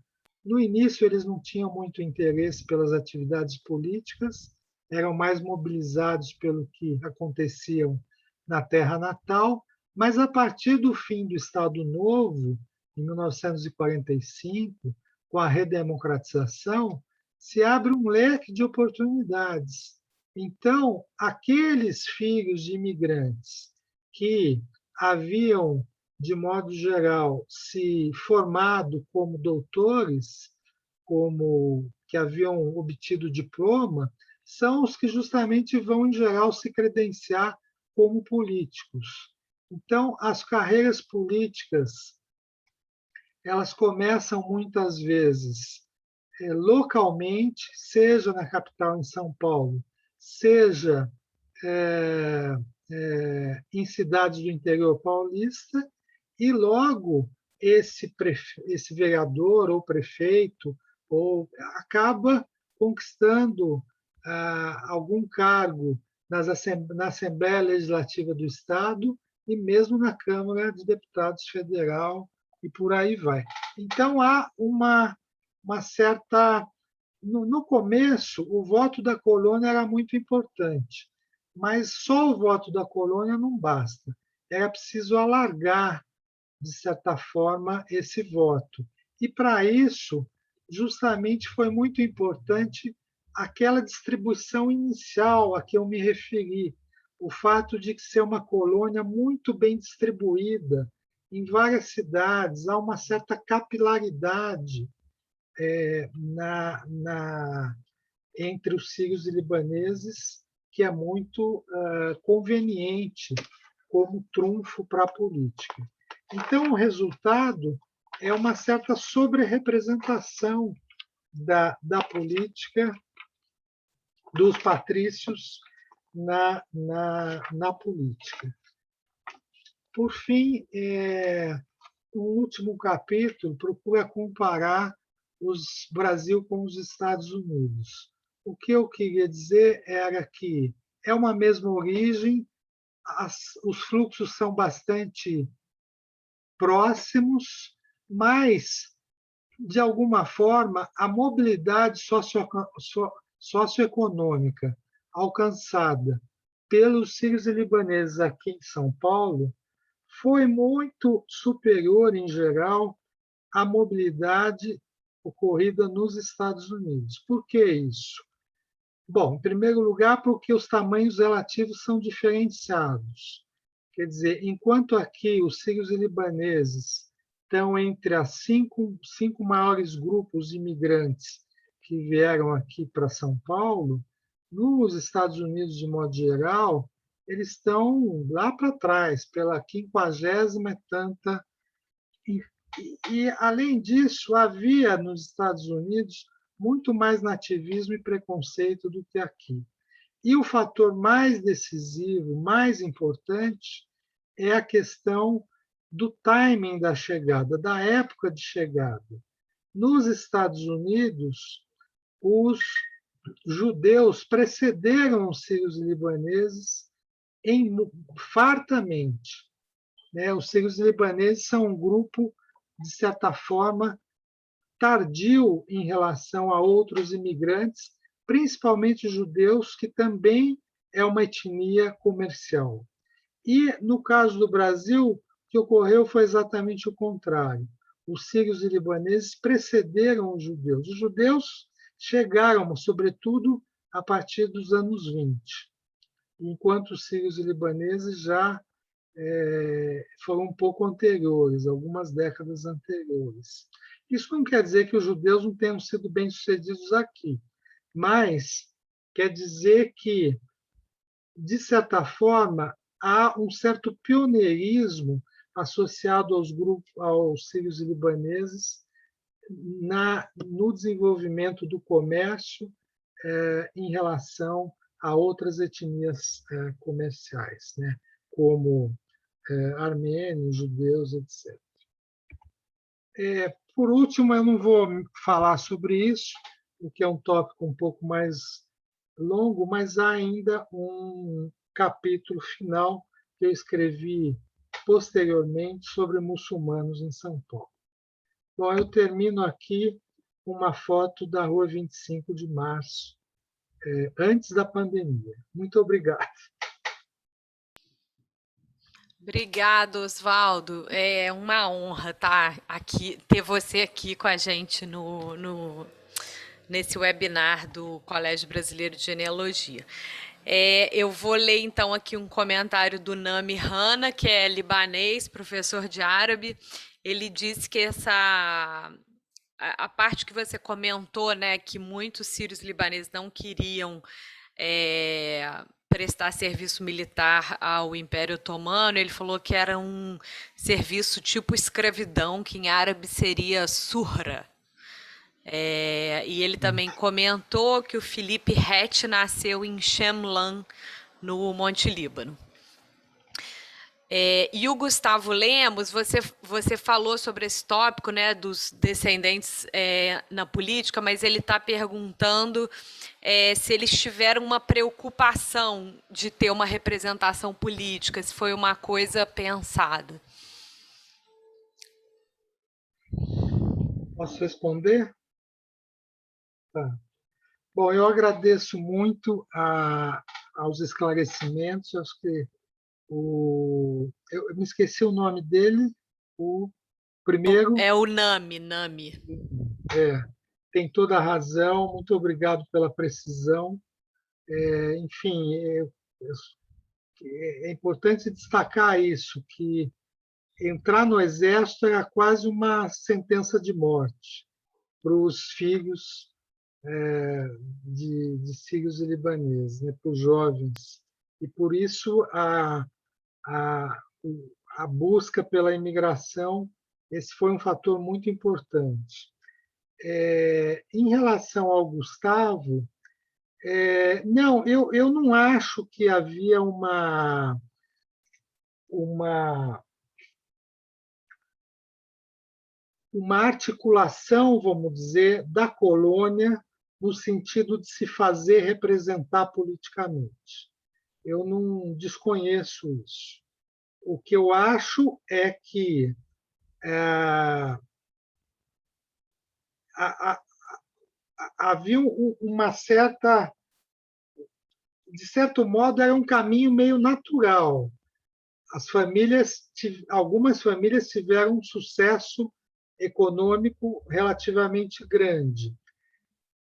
No início, eles não tinham muito interesse pelas atividades políticas, eram mais mobilizados pelo que aconteciam na terra natal, mas a partir do fim do Estado Novo, em 1945, com a redemocratização, se abre um leque de oportunidades. Então, aqueles filhos de imigrantes que haviam, de modo geral, se formado como doutores, que haviam obtido diploma, são os que justamente vão, em geral, se credenciar como políticos. Então, as carreiras políticas, elas começam muitas vezes localmente, seja na capital, em São Paulo, seja em cidades do interior paulista, e logo esse vereador ou prefeito acaba conquistando algum cargo na Assembleia Legislativa do Estado e mesmo na Câmara de Deputados Federal, e por aí vai. Então, há uma certa... No começo, o voto da colônia era muito importante, mas só o voto da colônia não basta. Era preciso alargar, de certa forma, esse voto. E, para isso, justamente foi muito importante aquela distribuição inicial a que eu me referi, o fato de ser uma colônia muito bem distribuída em várias cidades, há uma certa capilaridade entre os sírios e libaneses, que é muito conveniente como trunfo para a política. Então, o resultado é uma certa sobre-representação da política dos patrícios na política. Por fim, o último capítulo procura comparar o Brasil com os Estados Unidos. O que eu queria dizer era que é uma mesma origem, os fluxos são bastante próximos, mas, de alguma forma, a mobilidade socioeconômica alcançada pelos sírios e libaneses aqui em São Paulo foi muito superior, em geral, à mobilidade ocorrida nos Estados Unidos. Por que isso? Bom, em primeiro lugar, porque os tamanhos relativos são diferenciados. Quer dizer, enquanto aqui os sírios e libaneses estão entre as cinco maiores grupos imigrantes que vieram aqui para São Paulo, nos Estados Unidos, de modo geral, eles estão lá para trás, pela 50ª e tanta. Além disso, havia nos Estados Unidos muito mais nativismo e preconceito do que aqui. E o fator mais decisivo, mais importante, é a questão do timing da chegada, da época de chegada. Nos Estados Unidos, os judeus precederam os sírios e libaneses fartamente. Os sírios e libaneses são um grupo, de certa forma, tardio em relação a outros imigrantes, principalmente judeus, que também é uma etnia comercial. E, no caso do Brasil, o que ocorreu foi exatamente o contrário. Os sírios e libaneses precederam os judeus. Os judeus chegaram, sobretudo, a partir dos anos 20, enquanto os sírios e libaneses já foram um pouco anteriores, algumas décadas anteriores. Isso não quer dizer que os judeus não tenham sido bem-sucedidos aqui, mas quer dizer que, de certa forma, há um certo pioneirismo associado aos sírios e libaneses no desenvolvimento do comércio em relação a outras etnias comerciais, né? Como armênios, judeus, etc. Por último, eu não vou falar sobre isso, porque é um tópico um pouco mais longo, mas há ainda um capítulo final que eu escrevi posteriormente sobre muçulmanos em São Paulo. Bom, eu termino aqui com uma foto da Rua 25 de Março, antes da pandemia. Muito obrigado. Obrigado, Oswaldo. É uma honra ter você aqui com a gente nesse webinar do Colégio Brasileiro de Genealogia. Eu vou ler, então, aqui um comentário do Nami Hanna, que é libanês, professor de árabe. Ele disse que a parte que você comentou, né, que muitos sírios libaneses não queriam prestar serviço militar ao Império Otomano, ele falou que era um serviço tipo escravidão, que em árabe seria surra. E ele também comentou que o Felipe Rett nasceu em Shemlan, no Monte Líbano. E o Gustavo Lemos, você falou sobre esse tópico, né, dos descendentes na política, mas ele está perguntando se eles tiveram uma preocupação de ter uma representação política, se foi uma coisa pensada. Posso responder? Tá. Bom, eu agradeço muito aos esclarecimentos. Acho que eu me esqueci o nome dele, o primeiro. É o Nami. Tem toda a razão. Muito obrigado pela precisão. Enfim, é importante destacar isso, que entrar no exército era quase uma sentença de morte para os filhos de sírios e libaneses, né, para os jovens. E por isso a busca pela imigração, esse foi um fator muito importante. Em relação ao Gustavo, não, eu não acho que havia uma articulação, vamos dizer, da colônia no sentido de se fazer representar politicamente. Eu não desconheço isso. O que eu acho é que havia uma certa... De certo modo, era um caminho meio natural. Algumas famílias tiveram um sucesso econômico relativamente grande.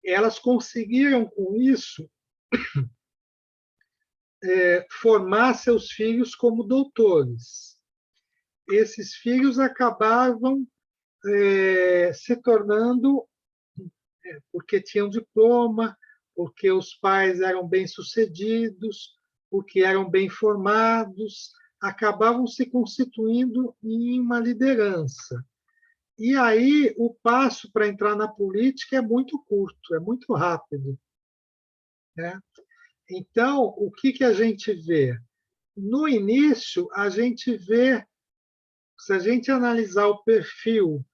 Elas conseguiram, com isso, formar seus filhos como doutores. Esses filhos acabavam se tornando, porque tinham diploma, porque os pais eram bem-sucedidos, porque eram bem formados, acabavam se constituindo em uma liderança. E aí o passo para entrar na política é muito curto, é muito rápido, né? Então, o que a gente vê? No início, a gente vê, se a gente analisar o perfil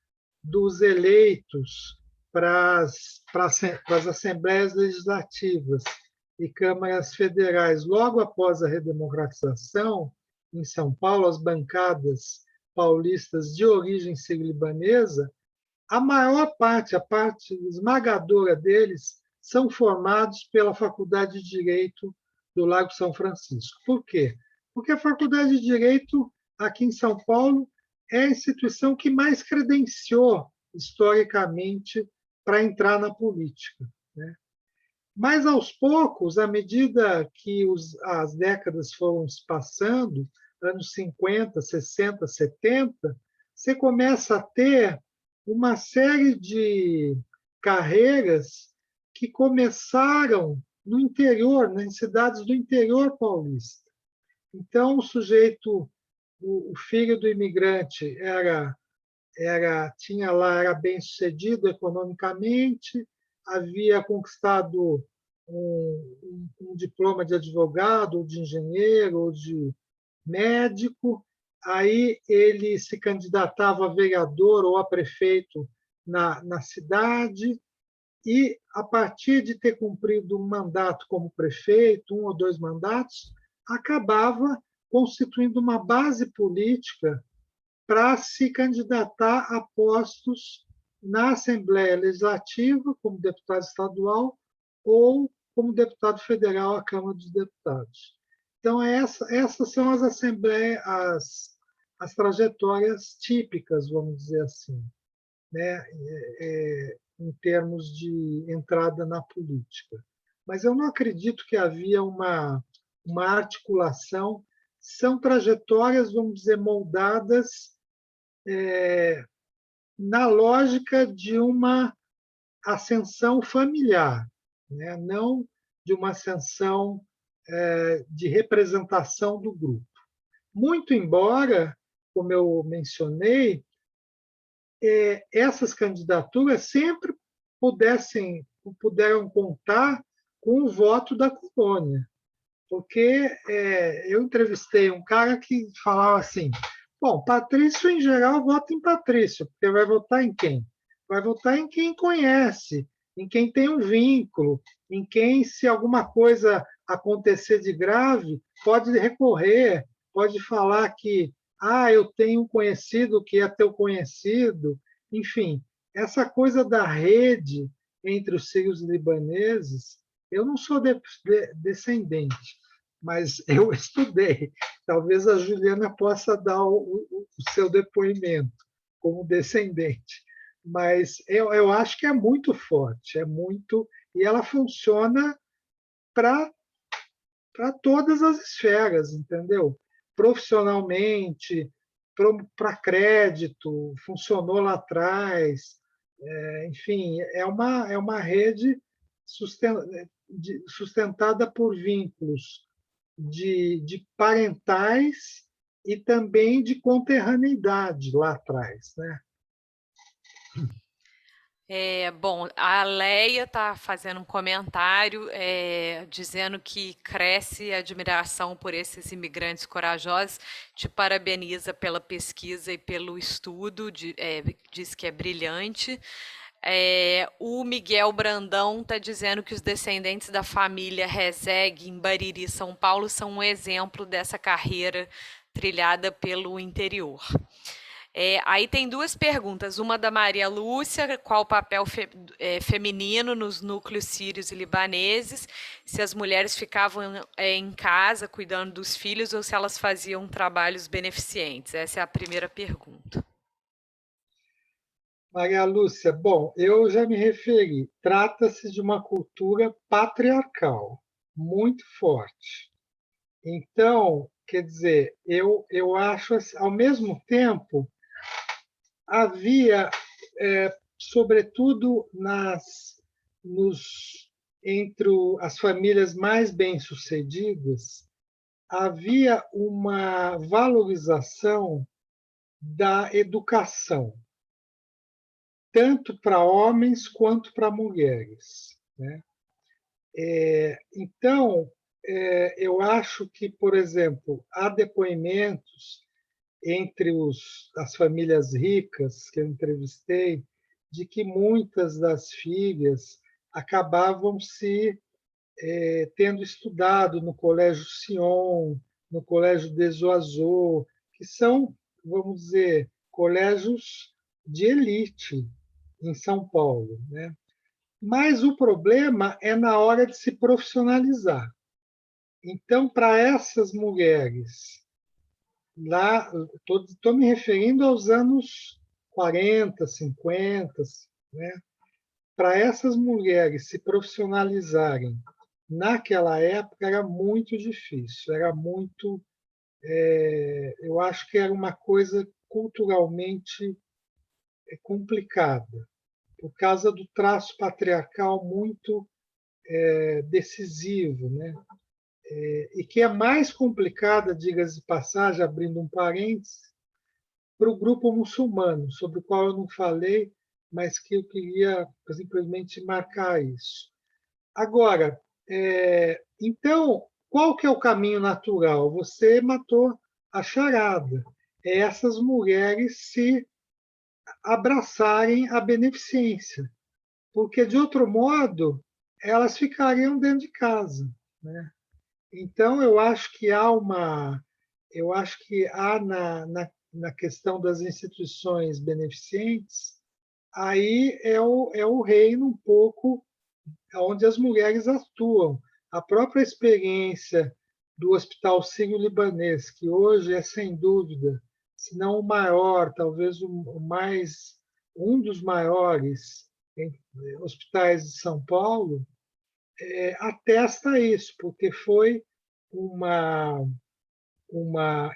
dos eleitos para as assembleias legislativas e câmaras federais logo após a redemocratização, em São Paulo, as bancadas paulistas de origem sírio-libanesa, a maior parte, a parte esmagadora deles, são formados pela Faculdade de Direito do Largo São Francisco. Por quê? Porque a Faculdade de Direito, aqui em São Paulo, é a instituição que mais credenciou, historicamente, para entrar na política, né? Mas, aos poucos, à medida que as décadas foram se passando, anos 50, 60, 70, você começa a ter uma série de carreiras que começaram no interior, em cidades do interior paulista. Então, o sujeito, o filho do imigrante, era bem-sucedido economicamente, havia conquistado um diploma de advogado, ou de engenheiro, ou de médico, aí ele se candidatava a vereador ou a prefeito na cidade, e, a partir de ter cumprido um mandato como prefeito, 1 ou 2 mandatos, acabava constituindo uma base política para se candidatar a postos na Assembleia Legislativa, como deputado estadual, ou como deputado federal à Câmara dos Deputados. Então, essas são as assembleias, as trajetórias típicas, vamos dizer assim, né, em termos de entrada na política. Mas eu não acredito que havia uma articulação. São trajetórias, vamos dizer, moldadas na lógica de uma ascensão familiar, né, não de uma ascensão de representação do grupo. Muito embora, como eu mencionei, essas candidaturas sempre puderam contar com o voto da colônia, porque eu entrevistei um cara que falava assim: bom, Patrício, em geral, vota em Patrício, porque vai votar em quem? Vai votar em quem conhece, em quem tem um vínculo, em quem, se alguma coisa acontecer de grave, pode recorrer, pode falar que eu tenho um conhecido que é teu conhecido. Enfim, essa coisa da rede entre os sírios libaneses, eu não sou descendente, mas eu estudei. Talvez a Juliana possa dar o seu depoimento como descendente. Mas eu acho que é muito forte, e ela funciona para todas as esferas, entendeu? Profissionalmente, para crédito, funcionou lá atrás. Enfim, é uma rede sustentada por vínculos de parentais e também de conterraneidade lá atrás, né? Bom, a Leia está fazendo um comentário dizendo que cresce a admiração por esses imigrantes corajosos, te parabeniza pela pesquisa e pelo estudo, diz que é brilhante. O Miguel Brandão está dizendo que os descendentes da família Rezeg, em Bariri, São Paulo, são um exemplo dessa carreira trilhada pelo interior. Aí tem duas perguntas, uma da Maria Lúcia, qual o papel feminino nos núcleos sírios e libaneses, se as mulheres ficavam em casa cuidando dos filhos ou se elas faziam trabalhos beneficentes. Essa é a primeira pergunta. Maria Lúcia, bom, eu já me referi, trata-se de uma cultura patriarcal, muito forte. Então, quer dizer, eu acho, ao mesmo tempo, havia, sobretudo entre as famílias mais bem-sucedidas, havia uma valorização da educação, tanto para homens quanto para mulheres, né? Então, eu acho que, por exemplo, há depoimentos entre as famílias ricas que eu entrevistei, de que muitas das filhas acabavam tendo estudado no Colégio Sion, no Colégio des Oiseaux, que são, vamos dizer, colégios de elite em São Paulo, né? Mas o problema é na hora de se profissionalizar. Então, para essas mulheres, lá, estou me referindo aos anos 40, 50, né? Para essas mulheres se profissionalizarem naquela época era muito difícil, era muito, eu acho que era uma coisa culturalmente complicada, por causa do traço patriarcal muito decisivo, né? E que é mais complicada, diga-se de passagem, abrindo um parênteses, para o grupo muçulmano, sobre o qual eu não falei, mas que eu queria simplesmente marcar isso. Agora, então, qual que é o caminho natural? Você matou a charada. É essas mulheres se abraçarem a beneficência, porque, de outro modo, elas ficariam dentro de casa, né? Então, eu acho que há na questão das instituições beneficentes, aí é o reino um pouco onde as mulheres atuam. A própria experiência do Hospital Sírio-Libanês, que hoje é, sem dúvida, se não o maior, talvez um dos maiores hospitais de São Paulo, atesta isso, porque foi uma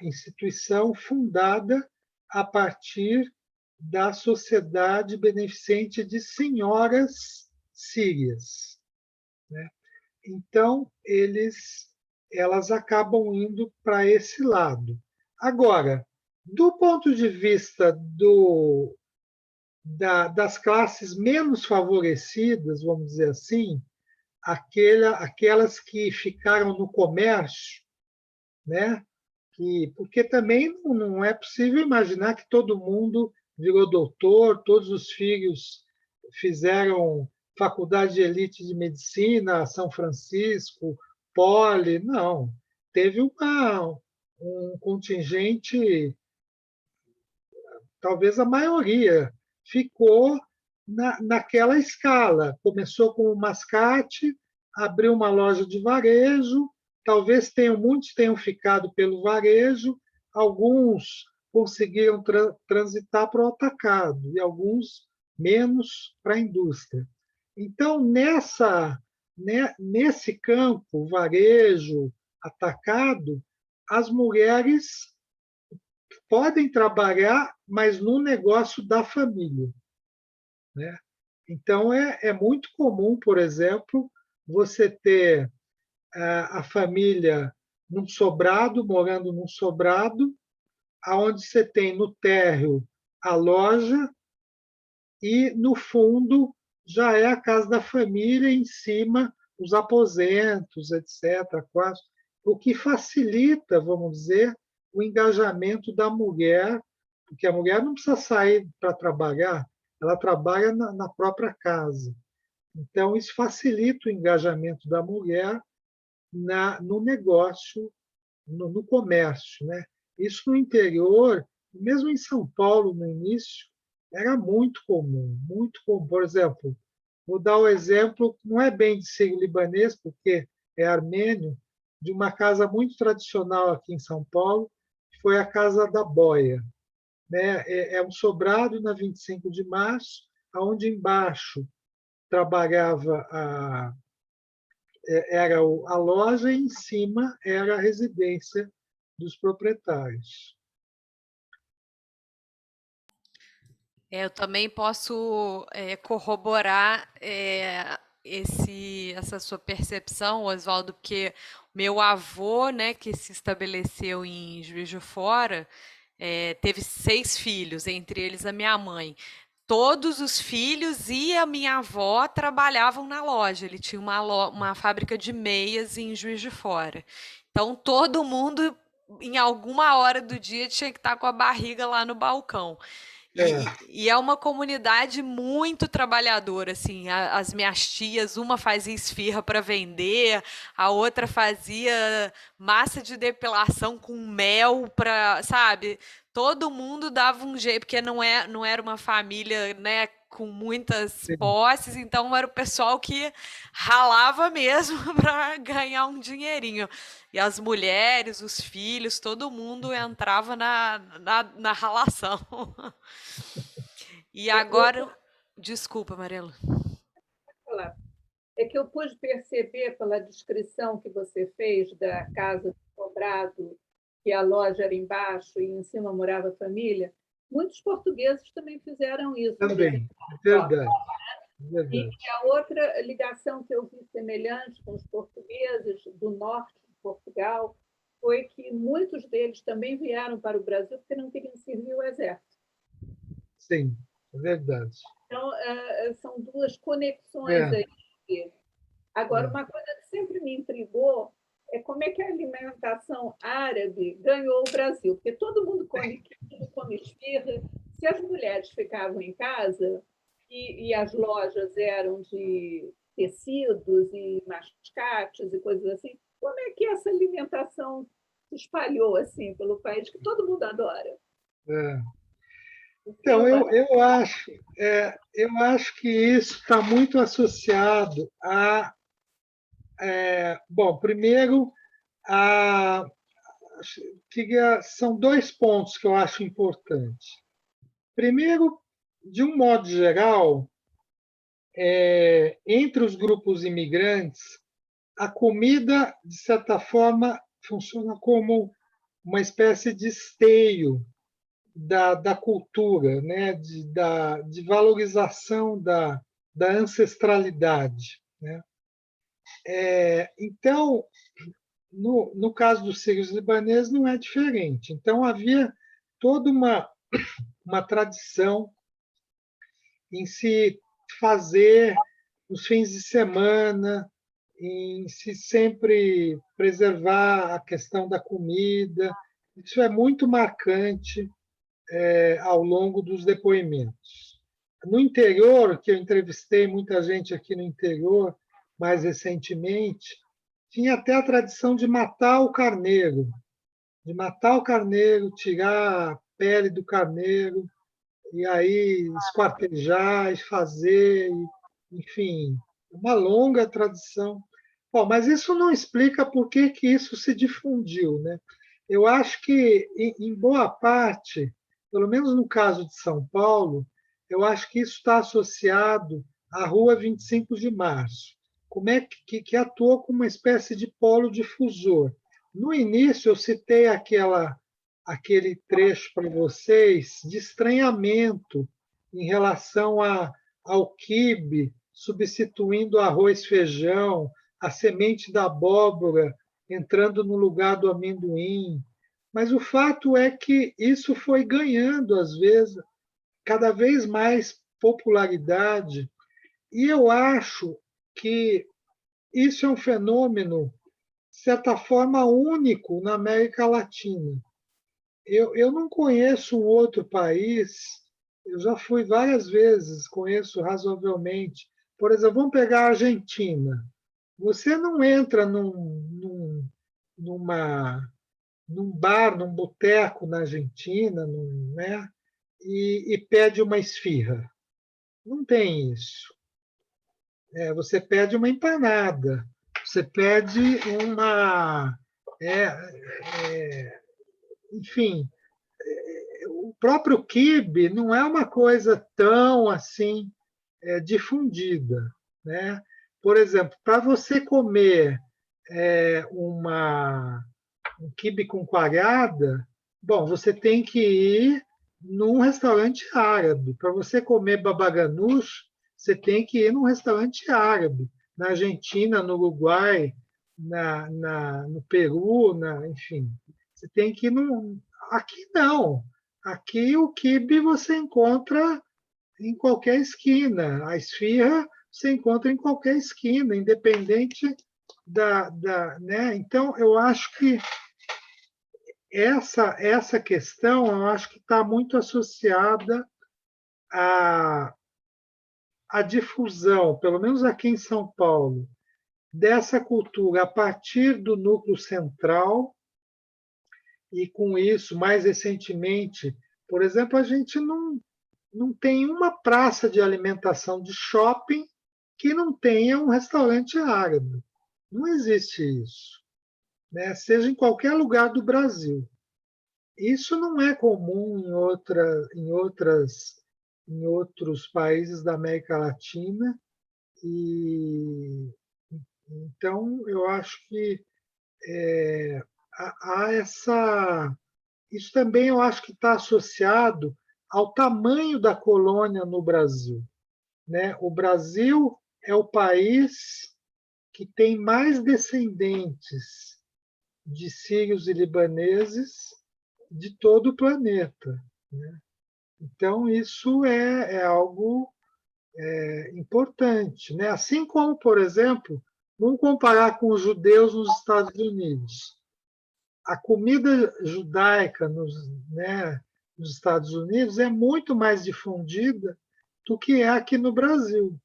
instituição fundada a partir da Sociedade Beneficente de Senhoras Sírias, né? Então, elas acabam indo para esse lado. Agora, do ponto de vista das classes menos favorecidas, vamos dizer assim, aquelas que ficaram no comércio, né? Porque também não é possível imaginar que todo mundo virou doutor, todos os filhos fizeram faculdade de elite de medicina, São Francisco, Poli, não. Teve um contingente, talvez a maioria, ficou naquela escala. Começou com o mascate, abriu uma loja de varejo, talvez muitos tenham ficado pelo varejo, alguns conseguiram transitar para o atacado e alguns menos para a indústria. Então, nesse campo, varejo, atacado, as mulheres podem trabalhar, mas no negócio da família, né? Então, é muito comum, por exemplo, você ter a família num sobrado, morando num sobrado, aonde você tem no térreo a loja e no fundo já é a casa da família, em cima os aposentos, etc. O que facilita, vamos dizer, o engajamento da mulher, porque a mulher não precisa sair para trabalhar, ela trabalha na própria casa. Então, isso facilita o engajamento da mulher no negócio, no comércio, né? Isso no interior Mesmo em São Paulo, no início, era muito comum, muito comum. Por exemplo, vou dar o exemplo, não é bem de sírio-libanês, porque é armênio, de uma casa muito tradicional aqui em São Paulo, que foi a Casa da Boia, né? É um sobrado na 25 de março, onde embaixo trabalhava era a loja e em cima era a residência dos proprietários. Eu também posso corroborar essa sua percepção, Oswaldo, porque meu avô, né, que se estabeleceu em Juiz de Fora, teve 6 filhos, entre eles a minha mãe. Todos os filhos e a minha avó trabalhavam na loja. Ele tinha uma fábrica de meias em Juiz de Fora. Então, todo mundo, em alguma hora do dia, tinha que estar com a barriga lá no balcão. E é uma comunidade muito trabalhadora, assim. As minhas tias, uma fazia esfirra para vender, a outra fazia massa de depilação com mel para, sabe? Todo mundo dava um jeito, porque não era uma família, né, com muitas Sim. posses, então era o pessoal que ralava mesmo para ganhar um dinheirinho. E as mulheres, os filhos, todo mundo entrava na ralação. E agora. Desculpa, Marela. É que eu pude perceber pela descrição que você fez da casa de sobrado, que a loja era embaixo e em cima morava a família, muitos portugueses também fizeram isso. Também, é verdade. É E verdade. a outra ligação que eu vi semelhante com os portugueses do norte de Portugal foi que muitos deles também vieram para o Brasil porque não queriam servir o exército. Sim, é verdade. Então, são duas conexões É, aí. Agora, é. uma coisa que sempre me intrigou é como é que a alimentação árabe ganhou o Brasil, porque todo mundo come queijo, come esfirra. Se as mulheres ficavam em casa e as lojas eram de tecidos e mascates e coisas assim, como é que essa alimentação se espalhou assim pelo país que todo mundo adora? É. Tem Então, uma eu acho que isso está muito associado bom, primeiro, a, são dois pontos que eu acho importantes. Primeiro, de um modo geral, entre os grupos imigrantes, a comida, de certa forma, funciona como uma espécie de esteio da cultura, né? de valorização da ancestralidade. Né? Então, no caso dos sírios libaneses, não é diferente. Então, havia toda uma tradição em se fazer nos fins de semana, em se sempre preservar a questão da comida. Isso é muito marcante ao longo dos depoimentos. No interior, que eu entrevistei muita gente aqui no interior, mais recentemente, tinha até a tradição de matar o carneiro, tirar a pele do carneiro, e aí esquartejar e fazer, enfim, uma longa tradição. Bom, mas isso não explica por que isso se difundiu, né? Eu acho que, em boa parte, pelo menos no caso de São Paulo, eu acho que isso está associado à Rua 25 de Março. Como é que atuou como uma espécie de polo difusor? No início, eu citei aquele trecho para vocês de estranhamento em relação ao quibe substituindo arroz e feijão, a semente da abóbora entrando no lugar do amendoim. Mas o fato é que isso foi ganhando, às vezes, cada vez mais popularidade, e eu acho que isso é um fenômeno, de certa forma, único na América Latina. Eu não conheço um outro país, eu já fui várias vezes, conheço razoavelmente. Por exemplo, vamos pegar a Argentina. Você não entra numa num bar, num boteco na Argentina, né? E pede uma esfirra. Não tem isso. Você pede uma empanada, você pede uma. É, enfim, o próprio quibe não é uma coisa tão assim difundida, né? Por exemplo, para você comer um quibe com coalhada, bom, você tem que ir num restaurante árabe. Para você comer baba ganoush, você tem que ir num restaurante árabe. Na Argentina, no Uruguai, no Peru, enfim. Você tem que ir num. Aqui não. Aqui o quibe você encontra em qualquer esquina. A esfirra você encontra em qualquer esquina, independente né? Então, eu acho que essa questão, eu acho que está muito associada à difusão, pelo menos aqui em São Paulo, dessa cultura a partir do núcleo central, e com isso, mais recentemente, por exemplo, a gente não tem uma praça de alimentação de shopping que não tenha um restaurante árabe. Não existe isso, né? Seja em qualquer lugar do Brasil. Isso não é comum em outros países da América Latina, e então eu acho que há essa. Isso também eu acho que está associado ao tamanho da colônia no Brasil, né? O Brasil é o país que tem mais descendentes de sírios e libaneses de todo o planeta, né? Então, isso é algo importante, né? Assim como, por exemplo, vamos comparar com os judeus nos Estados Unidos. A comida judaica né, nos Estados Unidos é muito mais difundida do que é aqui no Brasil.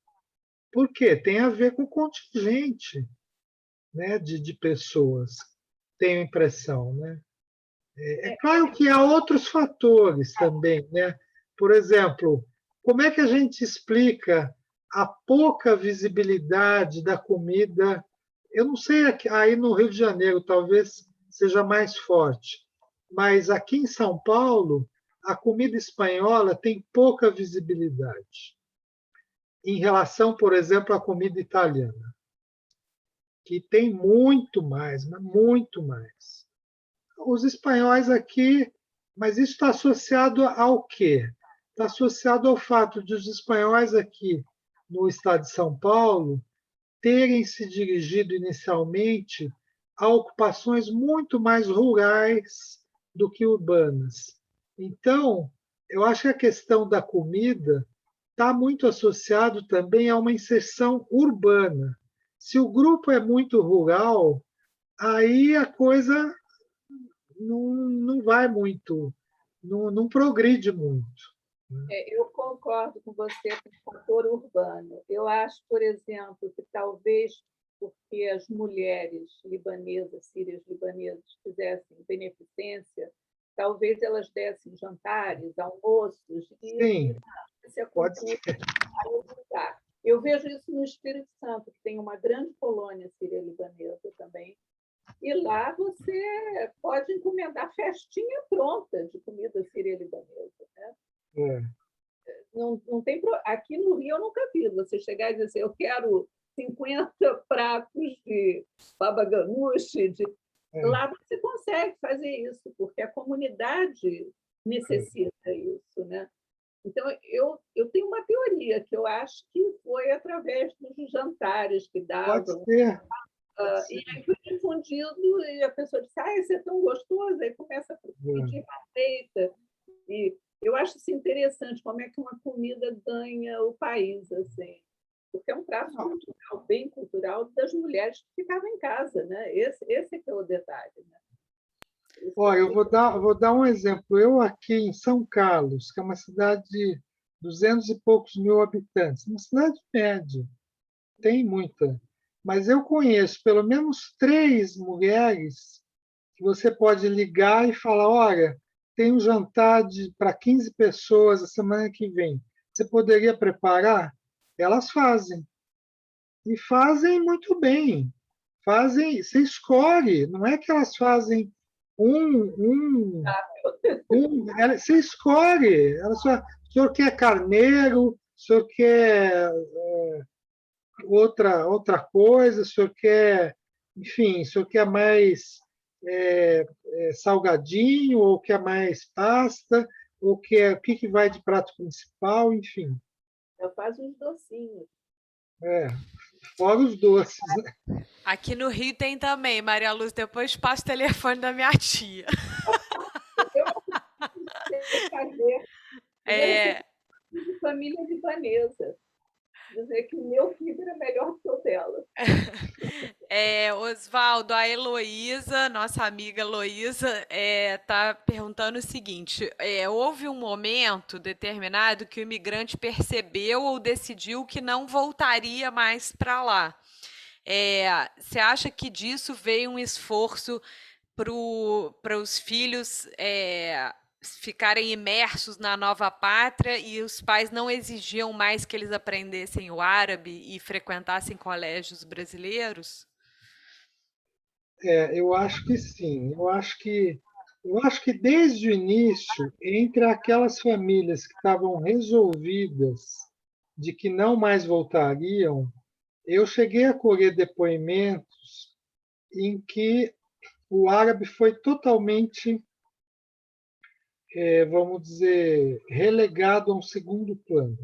Por quê? Tem a ver com o contingente, né, de pessoas, tenho a impressão, né? É claro que há outros fatores também, né? Por exemplo, como é que a gente explica a pouca visibilidade da comida? Eu não sei aí no Rio de Janeiro, talvez seja mais forte, mas aqui em São Paulo, a comida espanhola tem pouca visibilidade em relação, por exemplo, à comida italiana, que tem muito mais, mas muito mais. Os espanhóis aqui, mas isso está associado ao quê? Está associado ao fato de os espanhóis aqui no estado de São Paulo terem se dirigido inicialmente a ocupações muito mais rurais do que urbanas. Então, eu acho que a questão da comida está muito associado também a uma inserção urbana. Se o grupo é muito rural, aí a coisa não vai muito, não progride muito. Eu concordo com você com o fator urbano. Eu acho, por exemplo, que talvez porque as mulheres libanesas, sírias libanesas, fizessem beneficência, talvez elas dessem jantares, almoços, e Sim, se a pode cultura ser. ajudar. Eu vejo isso no Espírito Santo, que tem uma grande colônia síria-libanesa também, e lá você pode encomendar festinha pronta de comida síria-libanesa, né? É. Não tem aqui no Rio eu nunca vi você chegar e dizer assim, eu quero 50 pratos de baba ganoush. Lá você consegue fazer isso, porque a comunidade necessita isso, né? Então, eu tenho uma teoria que eu acho que foi através dos jantares que Pode davam, ser. e aí foi difundido e a pessoa disse, isso é tão gostoso, aí começa a pedir receita. E eu acho isso interessante, como é que uma comida ganha o país, assim, porque é um traço cultural, bem cultural, das mulheres que ficavam em casa, né? Esse é que é o detalhe, né? Olha, eu vou dar um exemplo. Eu aqui em São Carlos, que é uma cidade de 200 e poucos mil habitantes, uma cidade média, tem muita, mas eu conheço pelo menos 3 mulheres que você pode ligar e falar, olha, tem um jantar para 15 pessoas a semana que vem. Você poderia preparar? Elas fazem. E fazem muito bem. Fazem, você escolhe, não é que elas fazem você escolhe. O senhor quer carneiro, o senhor quer outra coisa, o senhor quer, enfim, o senhor quer mais salgadinho, ou quer mais pasta, ou quer o que vai de prato principal, enfim. Eu faço uns docinhos. Fora os doces, né? Aqui no Rio tem também, Maria Lúcia. Depois passa o telefone da minha tia. Eu fazer de família libanesa. Dizer que o meu filho era melhor do que o dela. Oswaldo, a Heloísa, nossa amiga Heloísa, está perguntando o seguinte: houve um momento determinado que o imigrante percebeu ou decidiu que não voltaria mais para lá. Você acha que disso veio um esforço para os filhos ficarem imersos na nova pátria e os pais não exigiam mais que eles aprendessem o árabe e frequentassem colégios brasileiros? Eu acho que sim. Eu acho que desde o início, entre aquelas famílias que estavam resolvidas de que não mais voltariam, eu cheguei a colher depoimentos em que o árabe foi totalmente, vamos dizer, relegado a um segundo plano.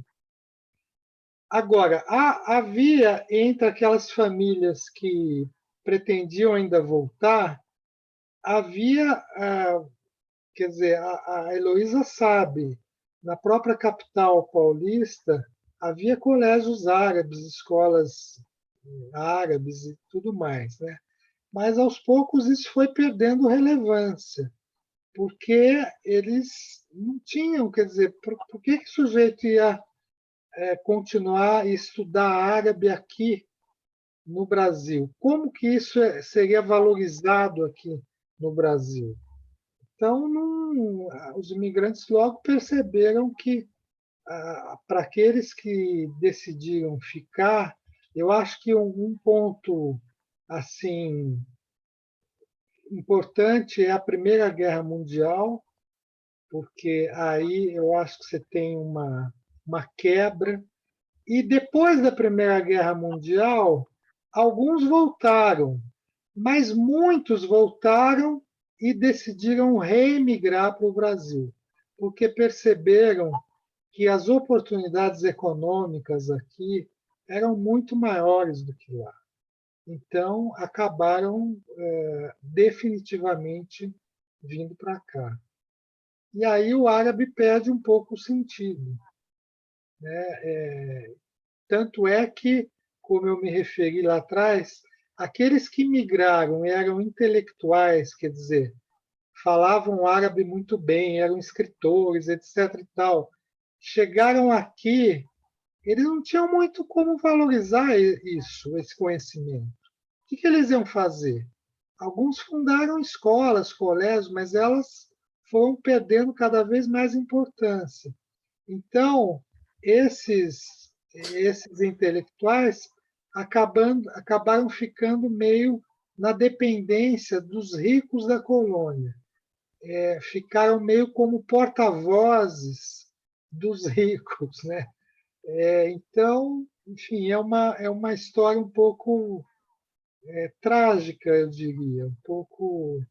Agora, havia entre aquelas famílias que pretendiam ainda voltar, havia, quer dizer, a Heloísa sabe, na própria capital paulista, havia colégios árabes, escolas árabes e tudo mais, né? Mas aos poucos isso foi perdendo relevância, porque eles não tinham, quer dizer, por que o sujeito ia continuar a estudar árabe aqui no Brasil? Como que isso seria valorizado aqui no Brasil? Então, os imigrantes logo perceberam que, para aqueles que decidiram ficar, eu acho que um ponto assim importante é a Primeira Guerra Mundial, porque aí eu acho que você tem uma quebra. E depois da Primeira Guerra Mundial, alguns voltaram, mas muitos voltaram e decidiram reemigrar para o Brasil, porque perceberam que as oportunidades econômicas aqui eram muito maiores do que lá. Então, acabaram definitivamente vindo para cá. E aí o árabe perde um pouco o sentido, né? Tanto é que, como eu me referi lá atrás, aqueles que migraram eram intelectuais, quer dizer, falavam árabe muito bem, eram escritores, etc. e tal. Chegaram aqui, eles não tinham muito como valorizar isso, esse conhecimento. O que eles iam fazer? Alguns fundaram escolas, colégios, mas elas foram perdendo cada vez mais importância. Então, esses intelectuais acabaram ficando meio na dependência dos ricos da colônia. Ficaram meio como porta-vozes dos ricos, né? Então, enfim, é uma história um pouco trágica, eu diria, um pouco,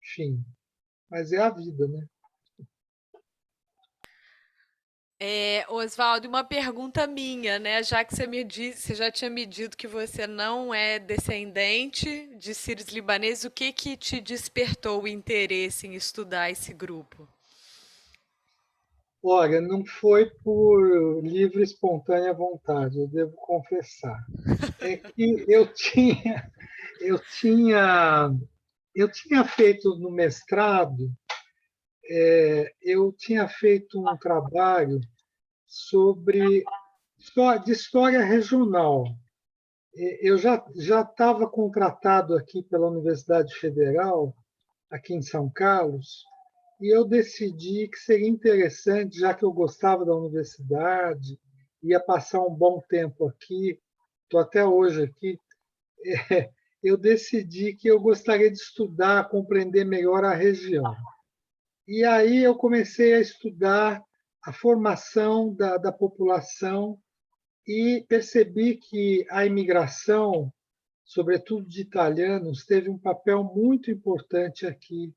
enfim, mas é a vida, né? Oswaldo, uma pergunta minha, né? Já que você já tinha me dito que você não é descendente de sírios libaneses, o que te despertou o interesse em estudar esse grupo? Olha, não foi por livre e espontânea vontade, eu devo confessar. É que eu tinha, eu tinha feito no mestrado, eu tinha feito um trabalho de história regional. eu já estava contratado aqui pela Universidade Federal, aqui em São Carlos, e eu decidi que seria interessante, já que eu gostava da universidade, ia passar um bom tempo aqui, estou até hoje aqui, eu decidi que eu gostaria de estudar, compreender melhor a região. E aí eu comecei a estudar a formação da população e percebi que a imigração, sobretudo de italianos, teve um papel muito importante aqui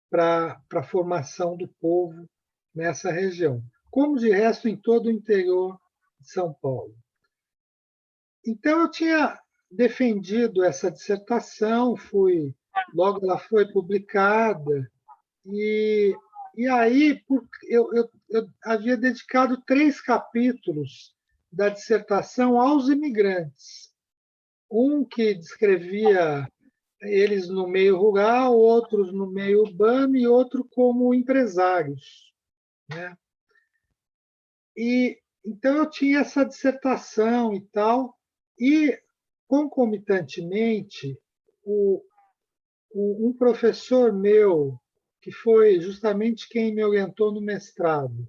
para a formação do povo nessa região, como de resto em todo o interior de São Paulo. Então eu tinha defendido essa dissertação, logo ela foi publicada, e aí eu havia dedicado 3 capítulos da dissertação aos imigrantes. Um que descrevia eles no meio rural, outros no meio urbano e outro como empresários, né? E então eu tinha essa dissertação e tal, e concomitantemente um professor meu que foi justamente quem me orientou no mestrado,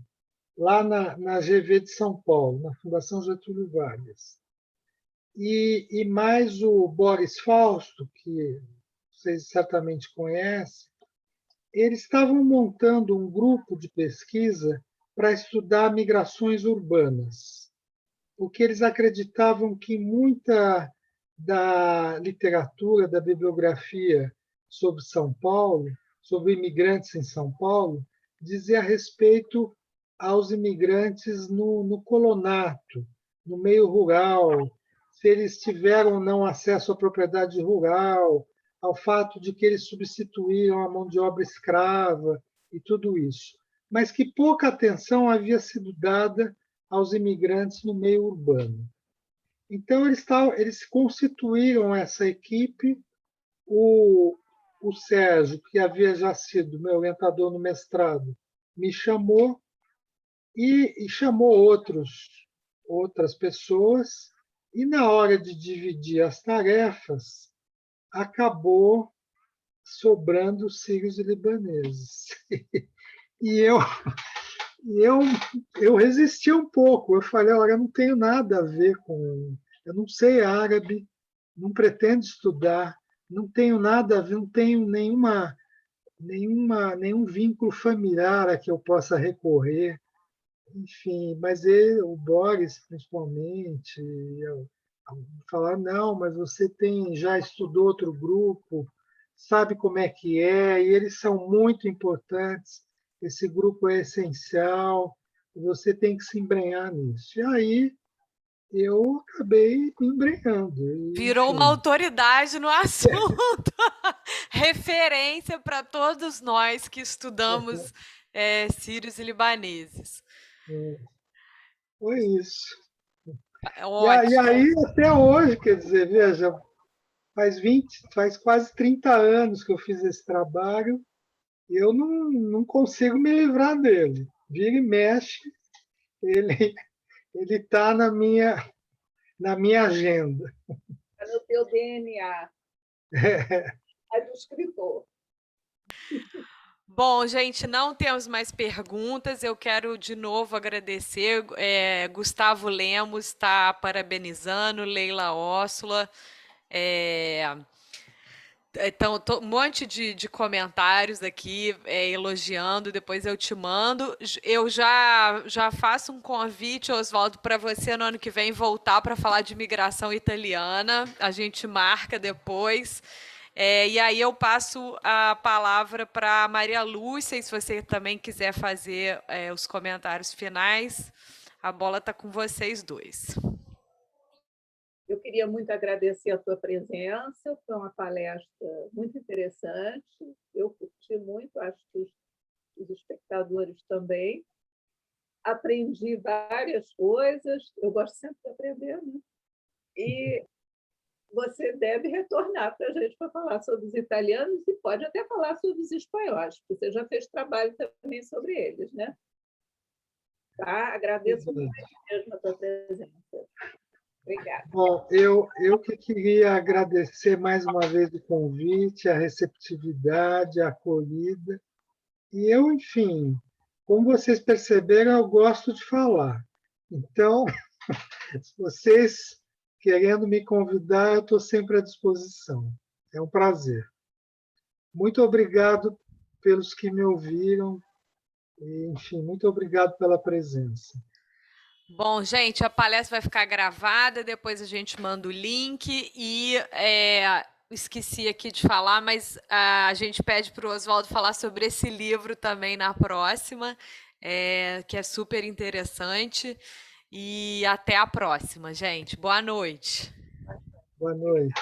lá na GV de São Paulo, na Fundação Getúlio Vargas. E mais o Boris Fausto, que vocês certamente conhecem, eles estavam montando um grupo de pesquisa para estudar migrações urbanas, porque eles acreditavam que muita da literatura, da bibliografia sobre São Paulo, sobre imigrantes em São Paulo, dizia a respeito aos imigrantes no colonato, no meio rural, se eles tiveram ou não acesso à propriedade rural, ao fato de que eles substituíram a mão de obra escrava e tudo isso. Mas que pouca atenção havia sido dada aos imigrantes no meio urbano. Então, eles constituíram essa equipe. O Sérgio, que havia já sido meu orientador no mestrado, me chamou e chamou outras pessoas, e na hora de dividir as tarefas, acabou sobrando os sírios e libaneses. E eu resisti um pouco. Eu falei, olha, eu não tenho nada a ver com... Eu não sei árabe, não pretendo estudar, não tenho nada a ver, não tenho nenhum vínculo familiar a que eu possa recorrer. Enfim, mas o Boris, principalmente, falaram, não, mas você já estudou outro grupo, sabe como é que é, e eles são muito importantes, esse grupo é essencial, e você tem que se embrenhar nisso. E aí eu acabei me embrenhando. Virou uma Enfim. autoridade no assunto, referência para todos nós que estudamos sírios e libaneses. Foi isso. E Ótimo. aí, até hoje, quer dizer, veja, faz quase 30 anos que eu fiz esse trabalho e eu não consigo me livrar dele. Vira e mexe, ele está na minha agenda. Está no teu DNA. É do escritor. Bom, gente, não temos mais perguntas. Eu quero de novo agradecer. Gustavo Lemos está parabenizando, Leila Ósula. Então, um monte de comentários aqui elogiando, depois eu te mando. Eu já faço um convite, Oswaldo, para você no ano que vem voltar para falar de imigração italiana. A gente marca depois. E aí eu passo a palavra para a Maria Lúcia, se você também quiser fazer os comentários finais. A bola está com vocês dois. Eu queria muito agradecer a tua presença, foi uma palestra muito interessante, eu curti muito, acho que os espectadores também. Aprendi várias coisas, eu gosto sempre de aprender, né? E você deve retornar para a gente para falar sobre os italianos e pode até falar sobre os espanhóis, porque você já fez trabalho também sobre eles, né? Tá? Agradeço muito mesmo a tua presença. Obrigada. Bom, eu que queria agradecer mais uma vez o convite, a receptividade, a acolhida. E eu, enfim, como vocês perceberam, eu gosto de falar. Então, se vocês querendo me convidar, eu estou sempre à disposição. É um prazer. Muito obrigado pelos que me ouviram. E, enfim, muito obrigado pela presença. Bom, gente, a palestra vai ficar gravada, depois a gente manda o link e esqueci aqui de falar, mas a gente pede para o Oswaldo falar sobre esse livro também na próxima, que é super interessante. E até a próxima, gente. Boa noite. Boa noite.